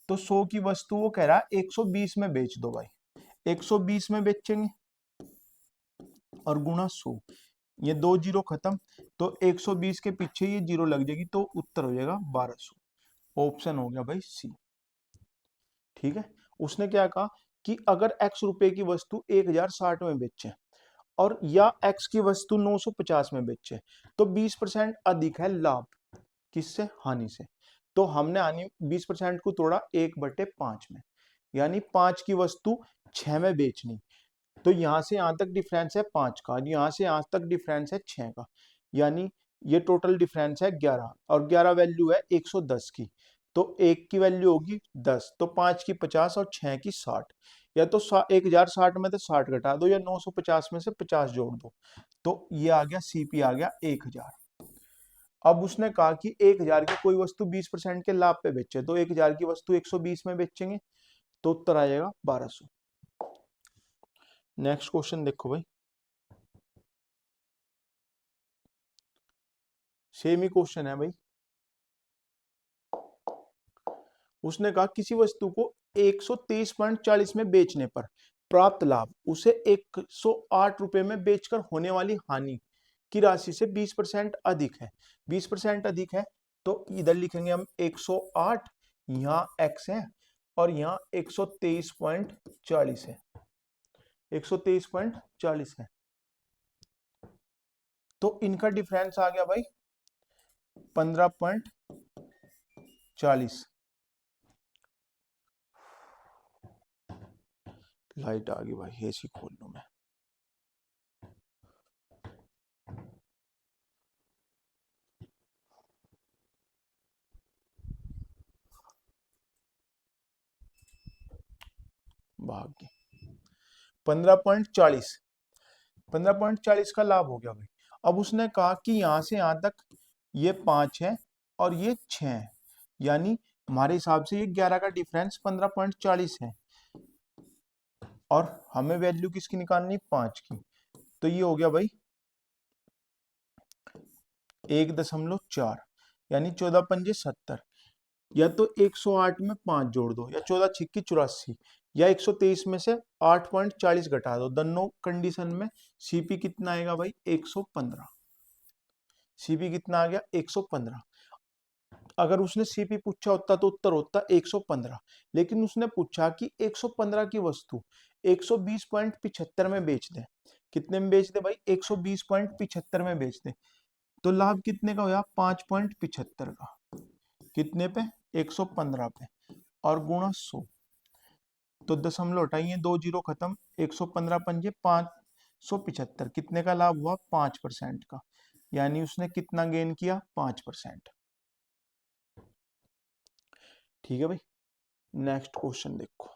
तो 100 की वस्तु वो कह रहा है 120 में बेच दो भाई। 120 में बेचेंगे और गुणा 100, ये 2 जीरो खत्म, तो 120 के पीछे ये जीरो लग जाएगी तो उत्तर हो जाएगा 1200। ऑप्शन हो गया भाई सी। ठीक है। उसने क्या कहा कि अगर x रुपए की वस्तु 1060 में बेचे और या x की वस्तु 950 में बेचे तो 20% अधिक है लाभ किससे? हानि से। तो हमने हानि 20% को तोड़ा 1/5 में, यानी 5 की वस्तु 6 में बेचनी। तो यहां से यहां तक डिफरेंस है 5 का, यहां से यहां तक डिफरेंस है 6 का, यानी ये टोटल डिफरेंस है 11 और 11 वैल्यू है 110 की। तो 1 की वैल्यू होगी 10, तो 5 की 50 और 6 की 60। या तो 1060 में से 60 घटा दो या 950 में से 50 जोड़ दो। तो ये आ गया सीपी आ गया 1000। अब उसने कहा कि 1000 की कोई वस्तु 20% के लाभ पे बेचे, तो 1000 की वस्तु 120 में बेचेंगे तो उत्तर आ जाएगा 1200। नेक्स्ट क्वेश्चन देखो भाई, सेम ही क्वेश्चन है भाई। उसने कहा किसी वस्तु को 123.40 में बेचने पर प्राप्त लाभ उसे 108 रुपए में बेचकर होने वाली हानि की राशि से 20% अधिक है। 20% अधिक है तो इधर लिखेंगे हम 108, यहाँ x है और यहाँ 123.40 है, 123.40 है। तो इनका डिफरेंस आ गया भाई 15.40। लाइट आ गई भाई, एसी खोल लूं मैं। भाग गई। 15.40, 15.40 का लाभ हो गया भाई। अब उसने कहा कि यहां से यहां तक ये 5 है और ये 6 है, यानी हमारे हिसाब से ये 11 का डिफरेंस 15.40 है और हमें वैल्यू किसकी निकालनी? 5 की। तो ये हो गया भाई 1.4, यानी 14 पंजे 70। या तो 108 में 5 जोड़ दो या 14 छिक्की 84 या 123 में से 8.40 घटा दो। दोनों कंडीशन में सीपी कितना आएगा भाई? 115। सीपी कितना आ गया? 115। अगर उसने सीपी पूछा होता तो उत्तर होता 115, लेकिन उसने पूछा कि 115 की वस्तु 120.75 में बेच दे। कितने में बेच दे भाई? 120.75 में बेच दे। तो लाभ कितने का होया? 5.75 का। कितने पे? 115 पे और गुणा 100। तो दशमलव हटाइए, 2 जीरो खत्म, 115 पंजे 575। कितने का लाभ हुआ? 5% का। यानी उसने कितना गेन किया? 5%। ठीक है भाई। नेक्स्ट क्वेश्चन देखो।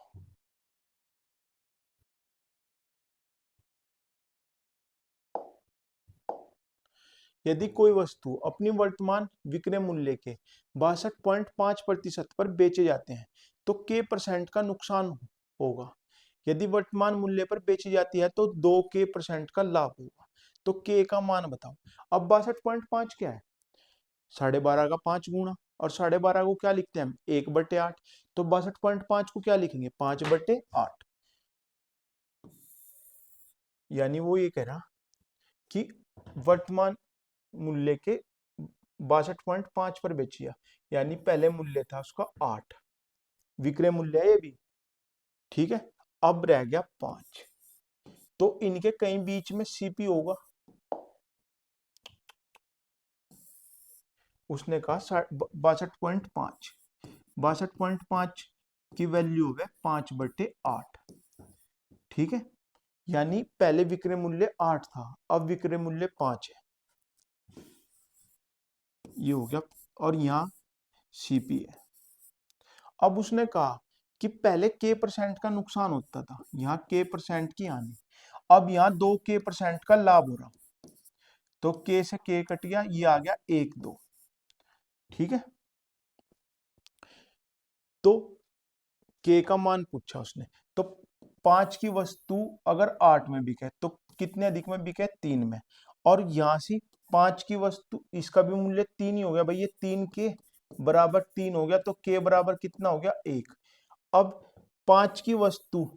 यदि कोई वस्तु अपनी वर्तमान विक्रय मूल्य के 62.5% पर बेचे जाते हैं तो k% का नुकसान होगा। यदि वर्तमान मूल्य पर बेची जाती है तो 2k% का लाभ होगा। तो k का मान बताओ। अब 62.5 क्या है? 12.5 का 5 गुना, और 12.5 को क्या लिखते हैं हम? 1/8। तो 62.5 को क्या लिखेंगे? 5/8। यानी वो ये कह रहा कि वर्तमान मूल्य के 62.5 पर बेचिया, यानी पहले मूल्य था उसका 8, विक्रय मूल्य है ये भी। ठीक है। अब रह गया 5। तो इनके कहीं बीच में सीपी होगा। उसने कहा 62.5, 62.5 की वैल्यू है 5/8। ठीक है, यानी पहले विक्रय मूल्य 8 था, अब विक्रय मूल्य 5 है, ये हो गया। और यहाँ सीपी है। अब उसने कहा कि पहले k% का नुकसान होता था, यहाँ k% की हानि, अब यहाँ 2k% का लाभ हो रहा, तो k से k कट गया, ये आ गया 1 2। ठीक है, तो k का मान पूछा उसने, तो 5 की वस्तु अगर 8 में बिके तो कितने अधिक में बिके, 3 में। और यहां से 5 की वस्तु, इसका भी मूल्य 3 ही हो गया भाई, ये 3 के बराबर 3 हो गया, तो k बराबर कितना हो गया, 1। अब 5 की वस्तु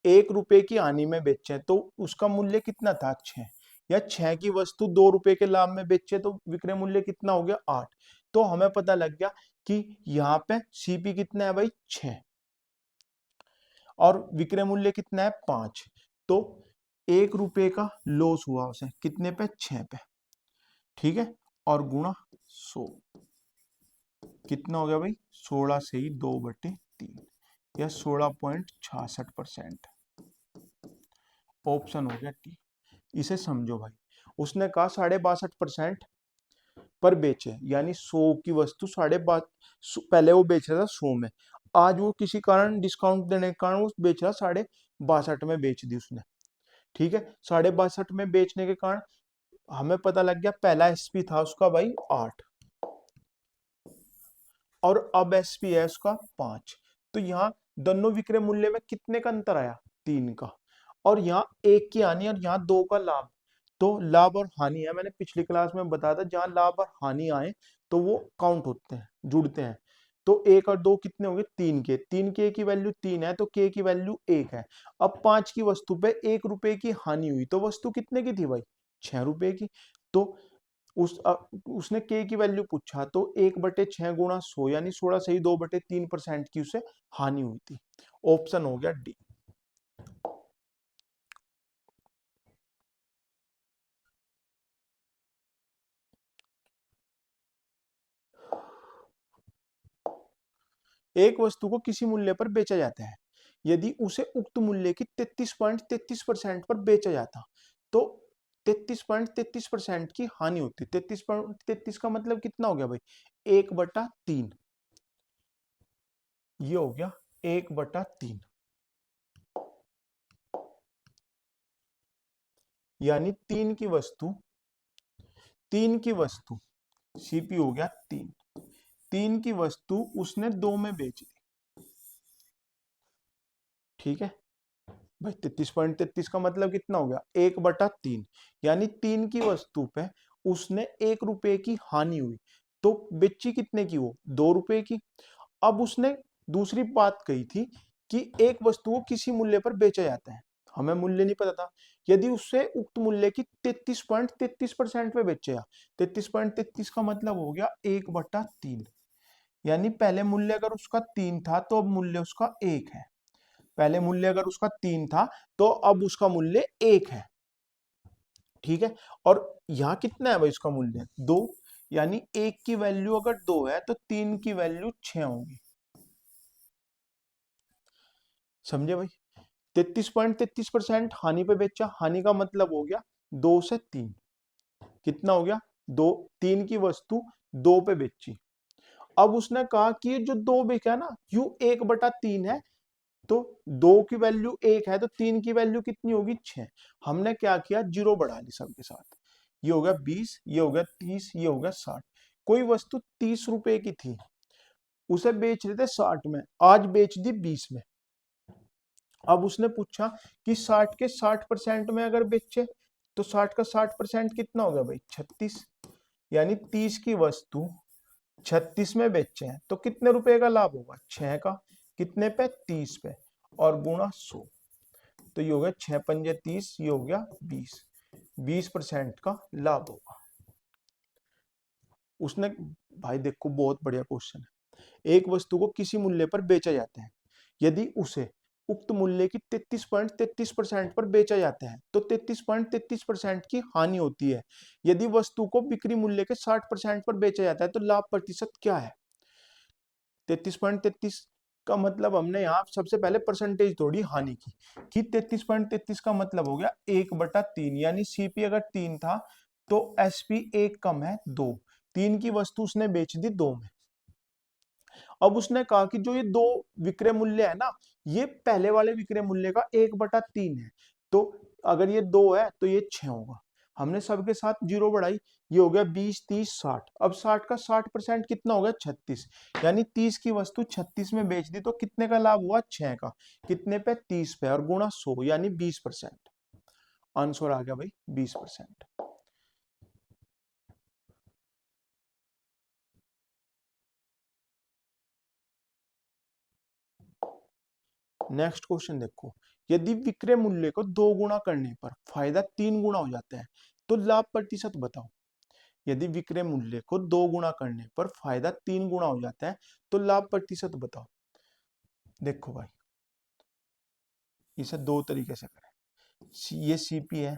1 रुपए की हानि में बेचे तो उसका मूल्य कितना था, 6। या 6 की वस्तु 2 रुपए के लाभ में बेचे तो विक्रय मूल्य कितना हो गया, 8। तो हमें पता लग गया कि यहाँ पे सीपी कितना है भाई, 6, और विक्रय मूल्य कितना है, 5। तो 1 रुपए का लॉस हुआ उसे कितने पे, 6 पे। ठीक है, और गुणा 100, कितना हो गया भाई, 16 से ही 2/3, या 16.66%। ऑप्शन हो गया टी। इसे समझो भाई, उसने कहा 62.5% पर बेचे, यानी 100 की वस्तु पहले वो बेच रहा था 100 में, आज वो किसी कारण डिस्काउंट देने के कारण वो बेच रहा 62.5 में बेच दी उसने। ठीक है, 62.5 में बेचने के कारण हमें पता लग गया पहला एसपी था उसका भाई 8, और अब एसपी है उसका 5। तो यहाँ दोनों विक्रय मूल्य में कितने का अंतर आया, 3 का। और यहाँ 1 की हानि और यहाँ 2 का लाभ, तो लाभ और हानि है, मैंने पिछली क्लास में बताया था, जहां लाभ और हानि आए तो वो काउंट होते हैं, जुड़ते हैं। तो 1 और 2 कितने हो गए, 3 के की वैल्यू 3 है, तो के की वैल्यू 1 है। अब 5 की वस्तु पे 1 रुपए की हानि हुई, तो वस्तु कितने की थी भाई, 6 रुपए की। तो उसने के की वैल्यू पूछा, तो 1/6 गुणा 100, यानी 16 से ही 2/3% की उसे हानि हुई थी। ऑप्शन हो गया डी। एक वस्तु को किसी मूल्य पर बेचा जाता है, यदि उसे उक्त मूल्य की 33.33% पर बेचा जाता तो 33.33% की हानि होती। 33.33 का मतलब कितना हो गया भाई, 1/3, ये हो गया 1/3, यानी 3 की वस्तु सीपी हो गया 3, 3 की वस्तु उसने 2 में बेच दी। ठीक है भाई, 33.33 का मतलब कितना हो गया, 1/3, यानी 3 की वस्तु पे उसने 1 रुपए की हानि हुई, तो बेची कितने की, वो 2 रुपए की। अब उसने दूसरी बात कही थी कि एक वस्तु को किसी मूल्य पर बेचा जाता है, हमें मूल्य नहीं पता था, यदि उससे उक्त मूल्य की 33.33% पे बेचेगा, 33.33 का मतलब हो गया 1/3, यानी पहले मूल्य अगर उसका 3 था तो अब मूल्य उसका 1 है। पहले मूल्य अगर उसका 3 था तो अब उसका मूल्य 1 है। ठीक है, और यहां कितना है भाई उसका मूल्य, 2, यानी 1 की वैल्यू अगर 2 है तो 3 की वैल्यू 6 होगी। समझे भाई, 33.33% हानि पे बेचा, हानि का मतलब हो गया 2 से 3, कितना हो गया, 2, 3 की वस्तु 2 पे बेची। अब उसने कहा कि जो 2 बेचा ना, यू 1/3 है, तो 2 की वैल्यू 1 है, तो 3 की वैल्यू कितनी होगी, 6। हमने क्या किया, जीरो बढ़ा ली सबके साथ, ये हो गया 20, ये हो गया 30, ये हो गया 60। कोई वस्तु 30 रुपए की थी, उसे बेच रहे थे 60 में, आज बेच दी 20 में। अब उसने पूछा कि 60 के 60% में अगर बेचे तो 60 का 60% कितना हो गया भाई, 36, यानी 30 की वस्तु 36 में बेचे हैं तो कितने रुपए का लाभ होगा, 6 का, कितने पे, 30 पे, और गुणा 100, तो ये हो गया 6×5 = 30, ये हो गया 20% का लाभ होगा। उसने, भाई देखो बहुत बढ़िया क्वेश्चन है, एक वस्तु को किसी मूल्य पर बेचा जाता है, यदि उसे उक्त मूल्य की 33.33% पर बेचा जाता है तो 33.33% की हानि होती है। यदि वस्तु को बिक्री मूल्य के 60% पर बेचा जाता है तो लाभ प्रतिशत क्या है? 33.33 का मतलब हमने यहाँ सबसे पहले परसेंटेज तोड़ी हानि की, कि 33.33 का मतलब हो गया 1/3, यानी सीपी अगर 3 था तो एसपी 1 कम है 2, 3 की वस्तु उसने बेच दी 2 में। अब उसने कहा कि जो ये 2 विक्रय मूल्य है ना, ये पहले वाले विक्रय मूल्य का 1/3 है, तो अगर ये 2 है तो ये 6 होगा। हमने सबके साथ जीरो बढ़ाई, ये हो गया 20 30 60। अब 60 का 60% कितना हो गया? 36, यानी 30 की वस्तु 36 में बेच दी तो कितने का लाभ हुआ? 6 का। कितने पे? 30 पे, और गुणा 100 यानी 20%। आंसर आ गया भाई 20%। नेक्स्ट क्वेश्चन देखो, यदि विक्रय मूल्य को 2 गुना करने पर फायदा 3 गुना हो जाता है तो लाभ प्रतिशत बताओ। यदि विक्रय मूल्य को 2 गुना करने पर फायदा 3 गुना हो जाता है तो लाभ प्रतिशत बताओ। देखो भाई, इसे दो तरीके से करें। ये सीपी है,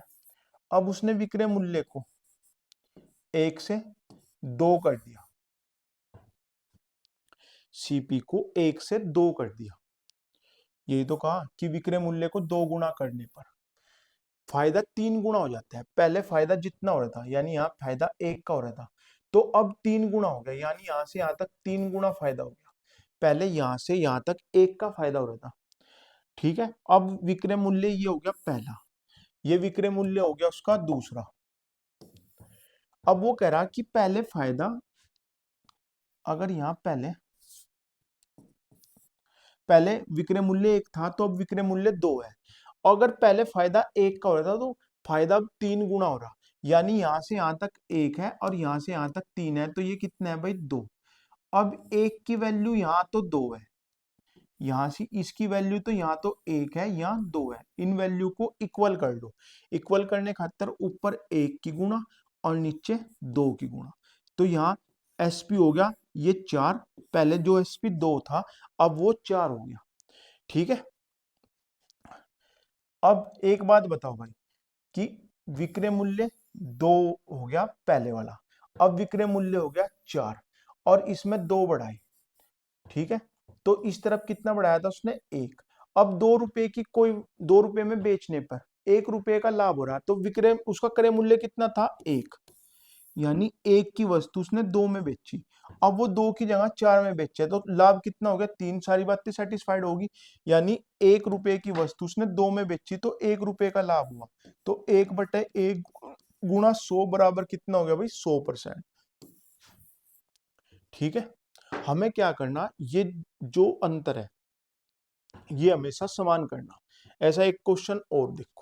अब उसने विक्रय मूल्य को 1 से 2 कर दिया, सीपी को 1 से 2 कर दिया। यही तो कहा कि विक्रय मूल्य को 2 गुना करने पर फायदा 3 गुना हो जाता है। पहले फायदा जितना हो रहा था, यानी यहाँ फायदा 1 का हो रहा था, तो अब 3 गुना हो गया, यानी यहां से यहां तक 3 गुना फायदा हो गया। पहले यहां से यहां तक 1 का फायदा हो रहा था। ठीक है, अब विक्रय मूल्य ये हो गया पहला, ये विक्रय मूल्य हो गया उसका दूसरा। अब वो कह रहा कि पहले फायदा, अगर यहां पहले पहले विक्रय मूल्य 1 था तो अब विक्रय मूल्य 2 है। अगर पहले फायदा 1 का हो रहा था तो फायदा अब 3 गुना हो रहा, यानी यहां से यहां तक 1 है और यहां से यहां तक 3 है, तो ये कितना है भाई? 2। अब 1 की वैल्यू यहाँ तो 2 है, यहां से इसकी वैल्यू तो यहाँ तो 1 है, यहाँ 2 है। इन वैल्यू को इक्वल कर लो। इक्वल करने खातर ऊपर 1 की गुणा और नीचे 2 की गुणा, तो यहाँ एसपी हो गया ये 4, पहले जो एसपी 2 था अब वो 4 हो गया। ठीक है, अब एक बात बताओ भाई कि विक्रय मूल्य 2 हो गया पहले वाला, अब विक्रय मूल्य हो गया 4 और इसमें 2 बढ़ाए। ठीक है, तो इस तरफ कितना बढ़ाया था उसने? 1। अब 2 रुपए की कोई 2 रुपए में बेचने पर 1 रुपए का लाभ हो रहा है, तो विक्रय उसका क्रय मूल्य कितना था? 1, यानी 1 की वस्तु उसने 2 में बेची। अब वो 2 की जगह 4 में बेचे तो लाभ कितना हो गया? 3। सारी बातें सेटिस्फाइड होगी, यानी 1 रुपए की वस्तु उसने 2 में बेची तो 1 रुपए का लाभ हुआ। तो 1/1 गुणा 100 बराबर कितना हो गया भाई? 100%। ठीक है, हमें क्या करना, ये जो अंतर है ये हमेशा समान करना। ऐसा एक क्वेश्चन और देखो,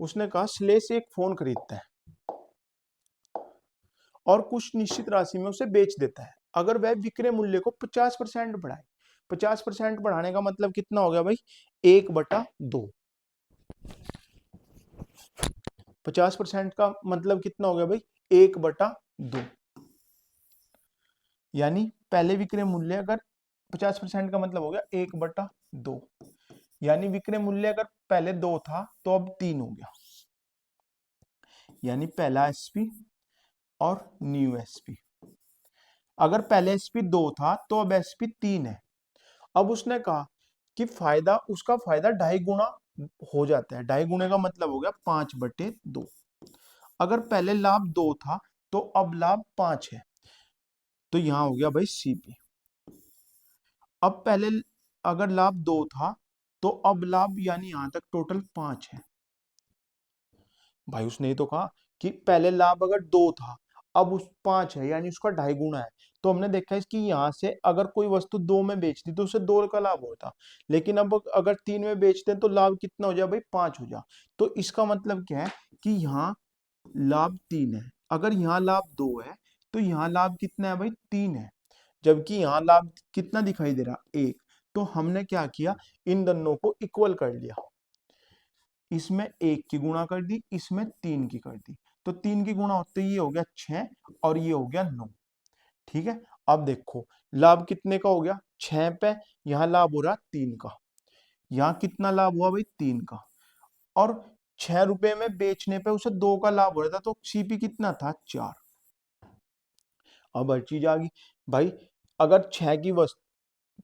उसने कहा श्लेष एक फोन खरीदता है और कुछ निश्चित राशि में उसे बेच देता है। अगर वह विक्रय मूल्य को 50% बढ़ाए, 50% बढ़ाने का मतलब कितना हो गया भाई? 1/2। 50% का मतलब कितना हो गया भाई? 1/2, यानी पहले विक्रय मूल्य अगर 50% का मतलब हो गया 1/2, यानी विक्रय मूल्य अगर पहले 2 था तो अब 3 हो गया, यानी पहला एसपी और न्यू एसपी। अगर पहले एसपी 2 था तो अब एसपी 3 है। अब उसने कहा कि फायदा, उसका फायदा 2.5 गुना हो जाता है। 2.5 गुने का मतलब हो गया 5/2। अगर पहले लाभ 2 था तो अब लाभ 5 है, तो यहां हो गया भाई सीपी। अब पहले अगर लाभ 2 था तो अब लाभ, यानी यहां तक टोटल 5 है। भाई उसने ही तो कहा कि पहले लाभ अगर 2 था अब उस 5 है, यानी उसका 2.5 गुना है। तो हमने देखा इसकी यहां से अगर कोई वस्तु 2 में बेचती तो उसे 2 का लाभ होता, लेकिन अब अगर 3 में बेचते हैं तो लाभ कितना हो जाए भाई? 5 हो जा। तो इसका मतलब क्या है कि यहाँ लाभ 3 है, अगर यहाँ लाभ 2 है तो यहाँ लाभ कितना है भाई? 3 है, जबकि यहाँ लाभ कितना दिखाई दे रहा? 1। तो हमने क्या किया, इन दोनों को इक्वल कर लिया, इसमें 1 की गुणा कर दी, इसमें 3 की कर दी, तो 3 की गुणा होते ही ये हो गया 6 और ये हो गया 9। ठीक है, अब देखो लाभ कितने का हो गया 6 पे, यहाँ लाभ हो रहा 3 का, यहाँ कितना लाभ हुआ भाई 3 का, और 6 रुपए में बेचने पे उसे 2 का लाभ हो रहा था, तो सीपी कितना था 4। अब हर चीज आ गई भाई, अगर 6 की वस्तु,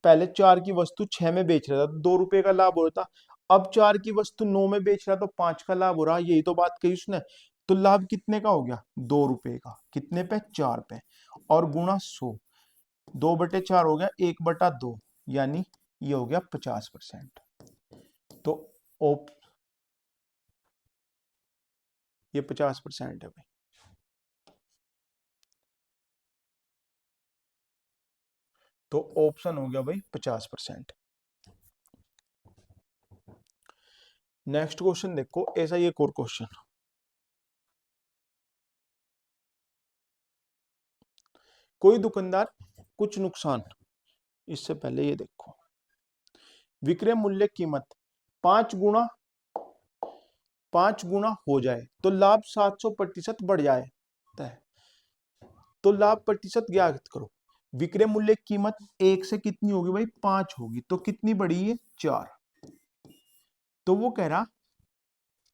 पहले 4 की वस्तु 6 में बेच रहा था तो 2 रुपए का लाभ हो रहा था, अब 4 की वस्तु 9 में बेच रहा तो 5 का लाभ हो रहा, यही तो बात कही उसने। तो लाभ कितने का हो गया 2 रुपए का, कितने पे 4 पे, और गुणा 100, 2/4 हो गया 1/2, यानी ये हो गया 50%। तो ओप ये 50% है भाई। तो ऑप्शन हो गया भाई 50%। नेक्स्ट क्वेश्चन देखो, ऐसा ही एक और क्वेश्चन, कोई दुकानदार कुछ नुकसान, इससे पहले ये देखो, विक्रय मूल्य कीमत 5 गुना 5 गुना हो जाए तो लाभ 700% बढ़ जाए, तो लाभ प्रतिशत ज्ञात करो। विक्रय मूल्य कीमत 1 से कितनी होगी भाई 5 होगी, तो कितनी बढ़ी है 4। तो वो कह रहा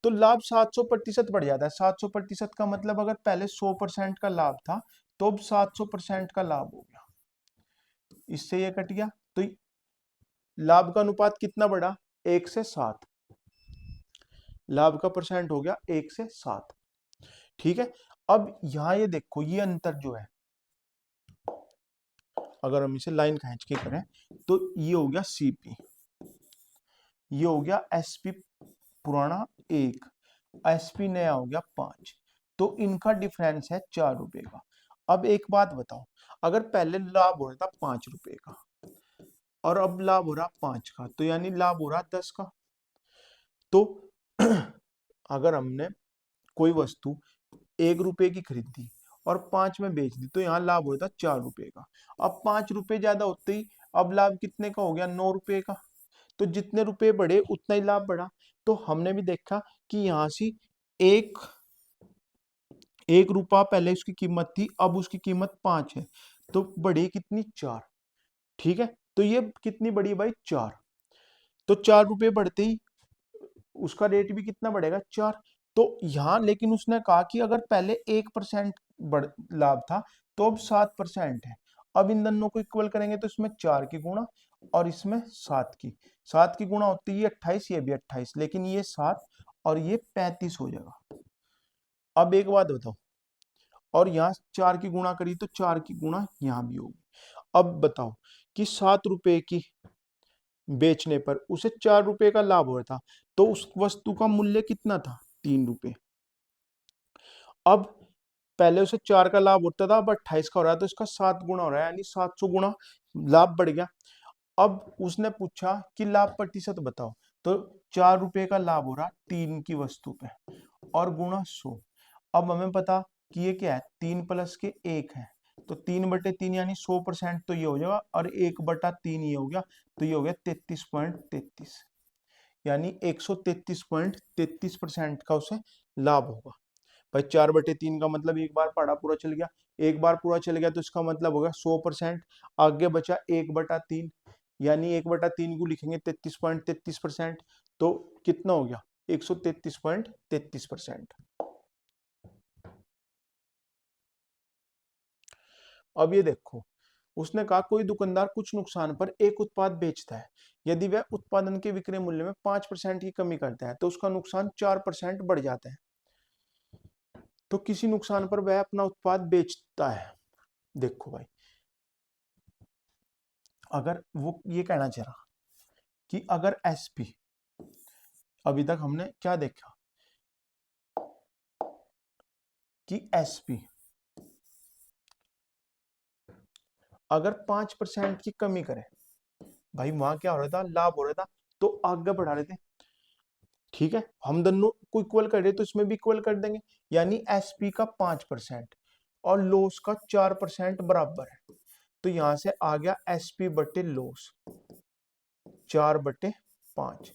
तो लाभ 700% बढ़ जाता है। 700% का मतलब अगर पहले 100% का लाभ था तो अब 700% का लाभ हो गया, इससे ये कट गया, तो लाभ का अनुपात कितना बढ़ा 1 से 7, लाभ का परसेंट हो गया 1 से 7। ठीक है, अब यहां ये देखो ये अंतर जो है, अगर हम इसे लाइन खींच के करें तो ये हो गया सीपी, ये हो गया एसपी पुराना 1, एसपी नया हो गया 5, तो इनका डिफरेंस है 4 रुपए का। अब एक बात बताओ, अगर पहले लाभ हो रहा था 5 रुपए का और अब लाभ हो रहा 5 का, तो यानी लाभ हो रहा 10 का। तो अगर हमने कोई वस्तु 1 रुपए की खरीदी और 5 में बेच दी तो यहाँ लाभ होता 4 रुपए का। अब 5 रुपए ज्यादा होते ही अब लाभ कितने का हो गया 9 रुपए का, तो जितने रुपए बढ़े उतना ही लाभ बढ़ा। तो हमने भी देखा कि यहाँ से एक 1 रुपया पहले उसकी कीमत थी, अब उसकी कीमत 5 है, तो बढ़ी कितनी 4। ठीक है, तो ये कितनी बढ़ी भाई 4, तो 4 रुपए बढ़ते ही उसका रेट भी कितना बढ़ेगा 4। तो यहाँ लेकिन उसने कहा कि अगर पहले 1% बढ़ लाभ था तो अब 7% है। अब इन दोनों को इक्वल करेंगे तो इसमें 4 की गुणा और इसमें 7 की गुणा होती है 28, ये भी 28, लेकिन ये 7 और ये 35 हो जाएगा। अब एक बात बताओ, और यहाँ 4 की गुणा करी तो 4 की गुणा यहाँ भी होगी। अब बताओ कि 7 रुपए की बेचने पर उसे 4 रुपए का लाभ हो रहा था, तो उस वस्तु का मूल्य कितना था 3 रुपए। अब पहले उसे 4 का लाभ होता था, अब 28 का हो रहा है, तो इसका 7 गुना हो रहा है, यानी 700 गुना लाभ बढ़ गया। अब उसने पूछा कि लाभ प्रतिशत बताओ, तो 4 रुपए का लाभ हो रहा 3 की वस्तु पे और गुणा 100। अब हमें पता कि ये क्या है 3 प्लस के 1 है, तो 3/3 यानी 100%, तो ये हो जाएगा, और 1/3 ये हो गया, तो ये हो गया 33.33, यानी 133.33% का उसे लाभ होगा। भाई 4/3 का मतलब एक बार पढ़ा पूरा चल गया, एक बार पूरा चल गया तो इसका मतलब होगा 100%, आगे बचा 1/3, यानी 1/3 को लिखेंगे 33.33%, तो कितना हो गया 133.33%। अब ये देखो, उसने कहा कोई दुकानदार कुछ नुकसान पर एक उत्पाद बेचता है, यदि वह उत्पादन के विक्रय मूल्य में 5% की कमी करता है तो उसका नुकसान 4% बढ़ जाता है। तो किसी नुकसान पर वह अपना उत्पाद बेचता है। देखो भाई, अगर वो ये कहना चाह रहा कि अगर एसपी, अभी तक हमने क्या देखा कि एसपी अगर 5% की कमी करे, भाई वहां क्या हो रहा था लाभ हो रहा था, तो आगे बढ़ा रहे थे। ठीक है, हम दोनों को इक्वल कर रहे तो इसमें भी इक्वल कर देंगे, यानी एसपी का 5% और लॉस का 4% बराबर है, तो यहां से आ गया एसपी बटे लॉस 4/5,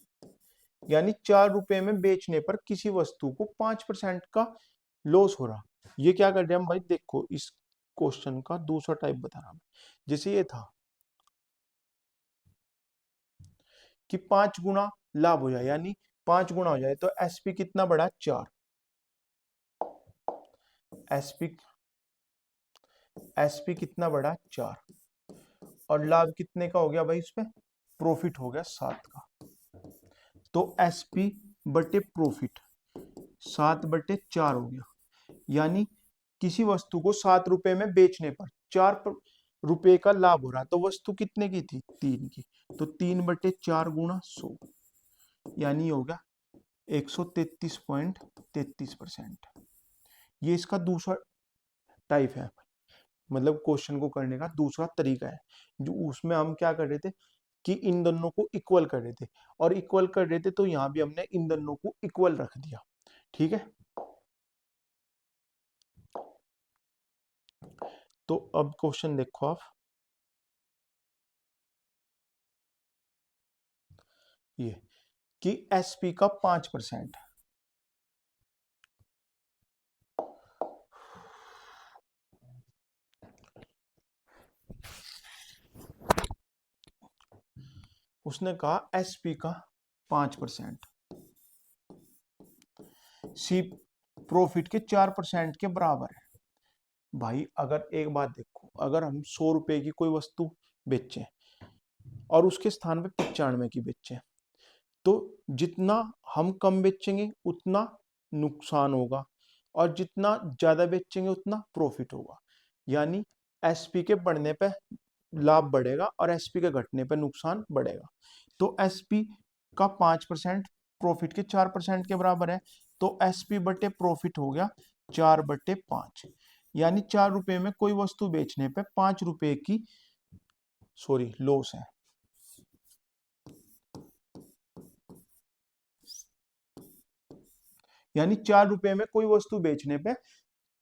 यानी 4 रुपए में बेचने पर किसी वस्तु को 5% का लॉस हो रहा। ये क्या कर रहे हैं हम भाई, देखो इस क्वेश्चन का दूसरा टाइप बता रहा हूं। जैसे ये था कि 5 गुना लाभ हो जाए, यानी 5 गुना हो जाए, तो एसपी कितना बढ़ा, 4। एसपी एसपी कितना बढ़ा, 4। और लाभ कितने का हो गया भाई, उसमें प्रॉफिट हो गया 7 का। तो एसपी बटे प्रॉफिट 7/4 हो गया। यानी किसी वस्तु को 7 रुपए में बेचने पर 4 रुपए का लाभ हो रहा, तो वस्तु कितने की थी, 3 की। तो 3/4 गुणा 100, यानी हो गया 133.33%। ये इसका दूसरा टाइप है, मतलब क्वेश्चन को करने का दूसरा तरीका है, जो उसमें हम क्या कर रहे थे कि इन दोनों को इक्वल कर रहे थे, और इक्वल कर रहे थे तो यहां भी हमने इन दोनों को इक्वल रख दिया। ठीक है, तो अब क्वेश्चन देखो आप, ये कि एसपी का 5%, उसने कहा एसपी का 5% सी प्रॉफिट के 4% के बराबर है। भाई अगर एक बात देखो, अगर हम 100 रुपए की कोई वस्तु बेचें और उसके स्थान पे 95 की बेचें, तो जितना हम कम बेचेंगे उतना नुकसान होगा, और जितना ज्यादा बेचेंगे उतना प्रॉफिट होगा। यानी एसपी के बढ़ने पे लाभ बढ़ेगा और एसपी के घटने पे नुकसान बढ़ेगा। तो एसपी का 5% प्रॉफिट के 4% के बराबर है, तो एसपी बटे प्रॉफिट हो गया 4/5। यानी 4 रुपए में कोई वस्तु बेचने पे 5 रुपए की सॉरी लॉस है। यानी 4 रुपए में कोई वस्तु बेचने पे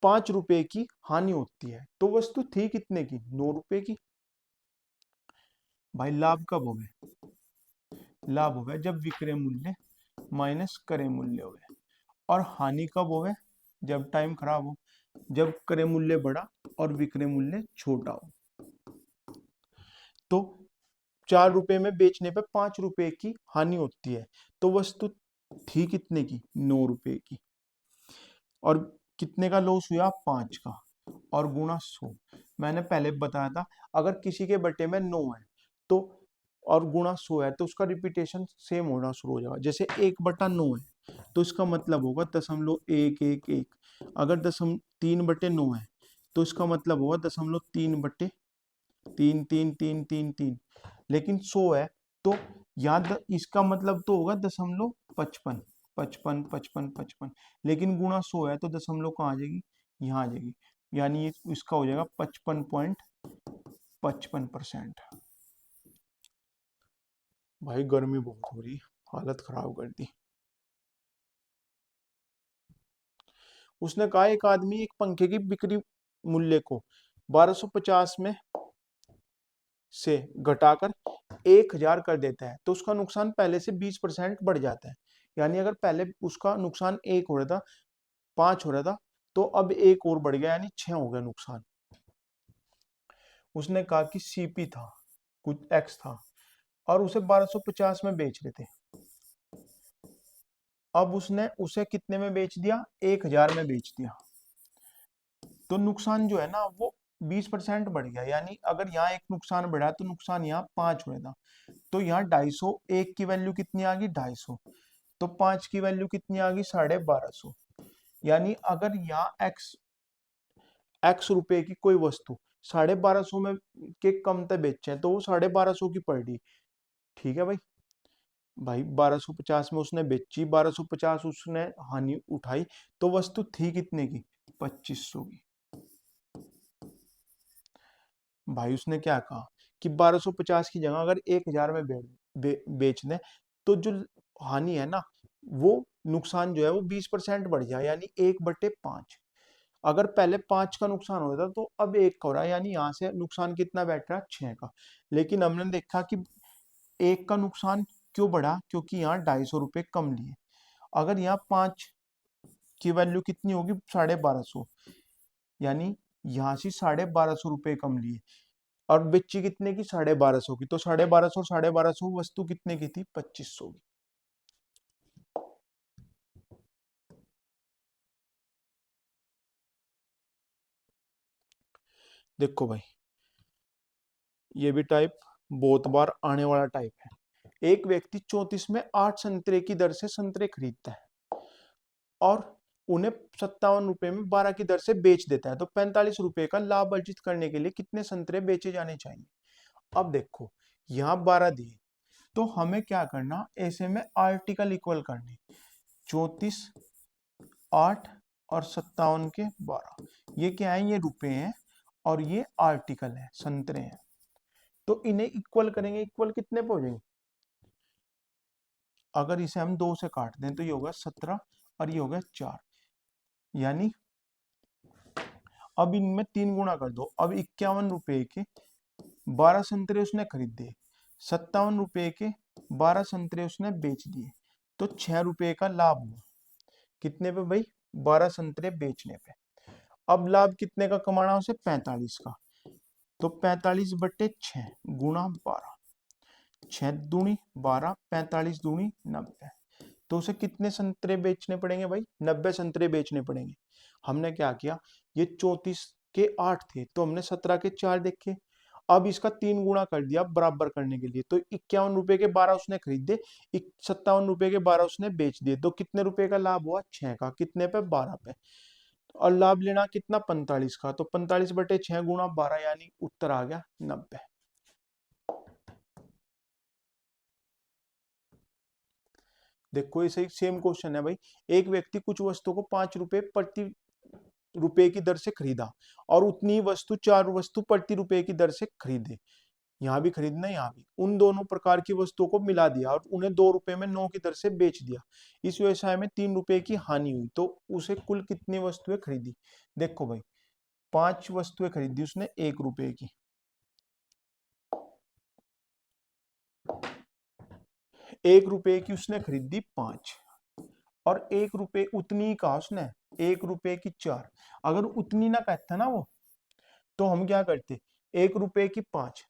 5 रुपए की हानि होती है। तो वस्तु थी कितने की, 9 रुपए की। भाई लाभ कब हो गए, लाभ हो गया जब विक्रय मूल्य माइनस क्रय मूल्य हो गए। और हानि कब हो गए, जब टाइम खराब हो, जब क्रय मूल्य बढ़ा और विक्रय मूल्य छोटा हो। तो 4 रुपए में बेचने पे 5 रुपए की हानि होती है, तो वस्तु थी कितने की, 9 रुपए की। और कितने का लॉस हुआ, 5 का, और गुणा 100। मैंने पहले बताया था, अगर किसी के बटे में 9 है तो और गुणा 100 है, तो उसका रिपीटेशन सेम होना शुरू हो जाएगा। जैसे 1/9 है तो इसका मतलब होगा 0.111। अगर 3/9 है तो इसका मतलब होगा 0.3/33333। लेकिन 100 है तो याद इसका मतलब तो होगा 0.55 55 55 55। लेकिन गुणा 100 है तो दशमलव कहाँ आ जाएगी, यहाँ आ जाएगी। यानी ये इसका हो जाएगा 55.55%। भाई गर्मी बहुत हो रही, हालत खराब कर दी। उसने कहा एक आदमी एक पंखे की बिक्री मूल्य को 1250 में से घटाकर 1000 कर देता है, तो उसका नुकसान पहले से 20% बढ़ जाता है। यानी अगर पहले उसका नुकसान 1 हो रहा था, 5 हो रहा था, तो अब 1 और बढ़ गया, यानी 6 हो गया नुकसान। उसने कहा कि सीपी था, कुछ एक्स था, और उसे 1250 में बेच रहे थे। अब उसने उसे कितने में बेच दिया, 1000 में बेच दिया। तो नुकसान जो है ना वो 20% बढ़ गया। यानी अगर यहाँ एक नुकसान बढ़ा तो नुकसान यहाँ 5 हुआ था। तो यहाँ 250, एक की वैल्यू कितनी आ गई, 250। तो 5 की वैल्यू कितनी आ गई, 1250। यानी अगर यहाँ एक्स रुपए की कोई वस्तु 1250 में के कम तक बेचे तो वो 1250 की पड़ रही। ठीक है भाई, भाई 1250 में उसने बेची, 1250 उसने हानि उठाई, तो वस्तु थी कितने की, 2500 की। भाई उसने क्या कहा कि 1250 की जगह अगर 1000 में बेच दें तो जो हानि है ना, वो नुकसान जो है वो 20% बढ़ जाए, यानी 1/5। अगर पहले 5 का नुकसान हो रहा था तो अब 1 का हो रहा है, यानी यहाँ से नुकसान कितना बैठ रहा है, 6 का। लेकिन हमने देखा कि 1 का नुकसान क्यों बढ़ा, क्योंकि यहाँ 250 रुपये कम लिए। अगर यहाँ 5 की वैल्यू कितनी होगी 1250, यानी यहाँ से 1250 रुपए कम लिए और बेची कितने की 1250 की, तो 1250 और 1250 वस्तु कितने की थी 2500 की। देखो भाई ये भी टाइप बहुत बार आने वाला टाइप है। एक व्यक्ति 34 में 8 संतरे की दर से संतरे खरीदता है और उन्हें 57 रुपए में 12 की दर से बेच देता है, तो 45 रुपए का लाभ अर्जित करने के लिए कितने संतरे बेचे जाने चाहिए। अब देखो यहाँ 12 दिए, तो हमें क्या करना, ऐसे में आर्टिकल इक्वल करने, 34 8 और 57 के 12, ये क्या है, ये रुपए हैं और ये आर्टिकल है, संतरे हैं, तो इन्हें इक्वल करेंगे। इक्वल कितने पे हो जाएंगे, अगर इसे हम 2 से काट दें तो ये होगा 17 और ये होगा 4, यानी अब इनमें 3 गुणा कर दो। अब 51 रुपए के 12 संतरे उसने खरीदे, 57 रुपए के 12 संतरे उसने बेच दिए, तो 6 रुपए का लाभ हुआ। कितने पे भाई, 12 संतरे बेचने पे। अब लाभ कितने का कमाना उसे, 45 का, तो 45/6 गुणा 12, 6 दूनी 12, 45 दूनी 90, तो उसे कितने संतरे बेचने पड़ेंगे भाई, 90 संतरे बेचने पड़ेंगे। हमने क्या किया, ये 34 के 8 थे तो हमने 17 के 4 देखे, अब इसका 3 गुणा कर दिया बराबर करने के लिए, तो 51 रुपए के 12 उसने खरीदे, 57 रुपए के 12 उसने बेच दिए, तो कितने रुपए का लाभ हुआ, 6 का, कितने पे, 12 पे। और लाभ लेना कितना, 45 का, तो 45/6 गुणा 12, यानी उत्तर आ गया 90। देखो ये सही सेम क्वेश्चन है भाई। एक व्यक्ति कुछ वस्तु को 5 रुपए प्रति रुपए की दर से खरीदा और उतनी ही वस्तु 4 वस्तु प्रति रुपए की दर से खरीदे, यहाँ भी खरीदना, यहाँ भी, उन दोनों प्रकार की वस्तुओं को मिला दिया और उन्हें 2 रुपए में 9 की दर से बेच दिया। इस व्यवसाय में 3 रुपए की हानि हुई, तो उसे कुल कितनी वस्तुएं खरीदी। देखो भाई 5 वस्तुएं खरीदी उसने 1 रुपए की, 1 रुपए की उसने खरीदी 5, और 1 रुपए उतनी का उसने, 1 रुपए की 4, अगर उतनी ना कहता ना वो, तो हम क्या करते, 1 रुपए की 5,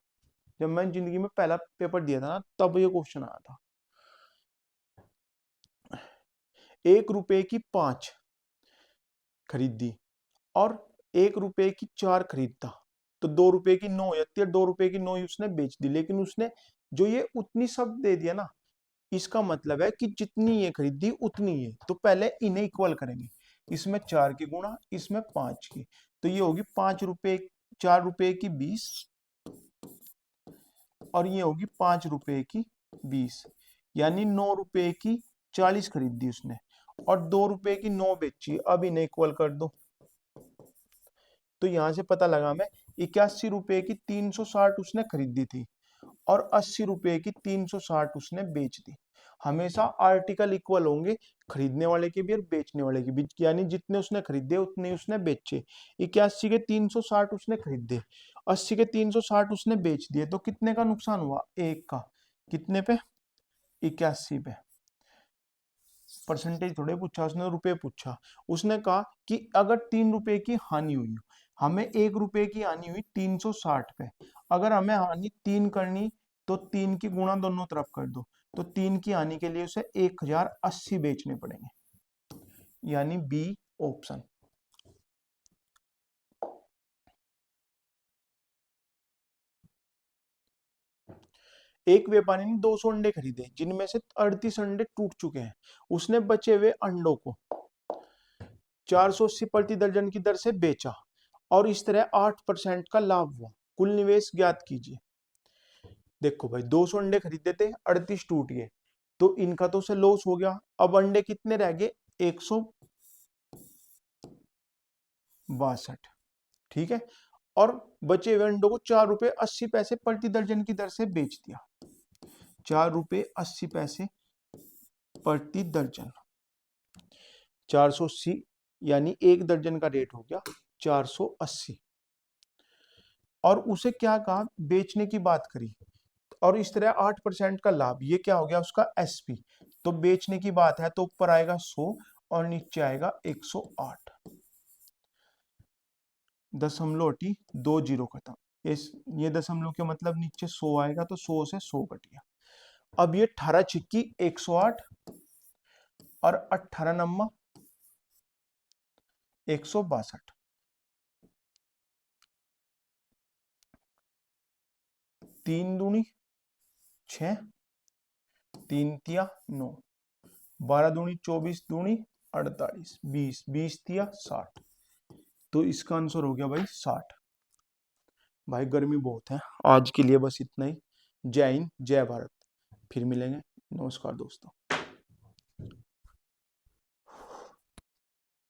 जब मैंने जिंदगी में पहला पेपर दिया था ना तब ये क्वेश्चन आया था। 1 रुपए की 5 खरीदी और 1 रुपए की 4 खरीदता, तो 2 रुपए की 9 आती है, 2 रुपए की 9 ही उसने बेच दी, लेकिन उसने जो ये उतनी शब्द दे दिया ना, इसका मतलब है कि जितनी ये खरीदी उतनी है, तो पहले इन्हें इक्वल करेंगे, इसमें 4 की गुणा, इसमें 5 की, तो ये होगी 5 रुपए, 4 रुपए की 20 और ये होगी 5 रुपए की 20, यानी 9 रुपए की 40 खरीदी उसने और 2 रुपए की 9 बेची। अब इन्हें इक्वल कर दो, तो यहां से पता लगा मैं 81 रुपए की 360 उसने खरीदी थी और 80 रुपए की 360 उसने बेच दी। हमेशा आर्टिकल इक्वल होंगे, खरीदने वाले के भी और बेचने वाले के भी, यानी जितने उसने खरीदे उतने उसने बेचे। 81 के 360 उसने खरीदे, 80 के 360 उसने बेच दिए, तो कितने का नुकसान हुआ, 1 का, कितने पे, 81 पे। परसेंटेज थोड़े पूछा उसने, रुपए पूछा। उसने कहा कि अगर 3 रुपए की हानि हुई, हमें 1 रुपए की हानि हुई 360 पे, अगर हमें हानि 3 करनी तो 3 की गुणा दोनों तरफ कर दो, तो 3 की हानि के लिए उसे 1080 बेचने पड़ेंगे, यानी बी ऑप्शन। एक व्यापारी ने 200 अंडे खरीदे जिनमें से 38 अंडे टूट चुके हैं। उसने बचे हुए अंडों को 480 प्रति दर्जन की दर से बेचा और इस तरह 8% का लाभ हुआ। कुल निवेश ज्ञात कीजिए। देखो भाई 200 अंडे खरीदे थे, 38 टूट गए, तो इनका तो उसे लॉस हो गया। अब अंडे कितने रह गए, 162, ठीक है, और बचे हुए अंडों को 4 रुपए 80 पैसे प्रति दर्जन की दर से बेच दिया, 4 रुपए 80 पैसे प्रति दर्जन, 480, यानी एक दर्जन का रेट हो गया 480। और उसे क्या कहा, बेचने की बात करी और इस तरह 8% का लाभ, ये क्या हो गया उसका एसपी। तो बेचने की बात है तो ऊपर आएगा 100 और नीचे आएगा 108। दशमलव हटी 2 जीरो खत्म। ये दशमलव के मतलब नीचे 100 आएगा तो 100 से 100 कट गया। अब ये 18 छिक्की 108 और 18 नम्मा 162। 3 दूनी 6, 3 तिया 9, 12 दूनी 24 दूनी 48, 20, 20 तिया 60। तो इसका आंसर हो गया भाई 60। भाई गर्मी बहुत है। आज के लिए बस इतना ही। जय हिंद, जय भारत। फिर मिलेंगे। नमस्कार दोस्तों।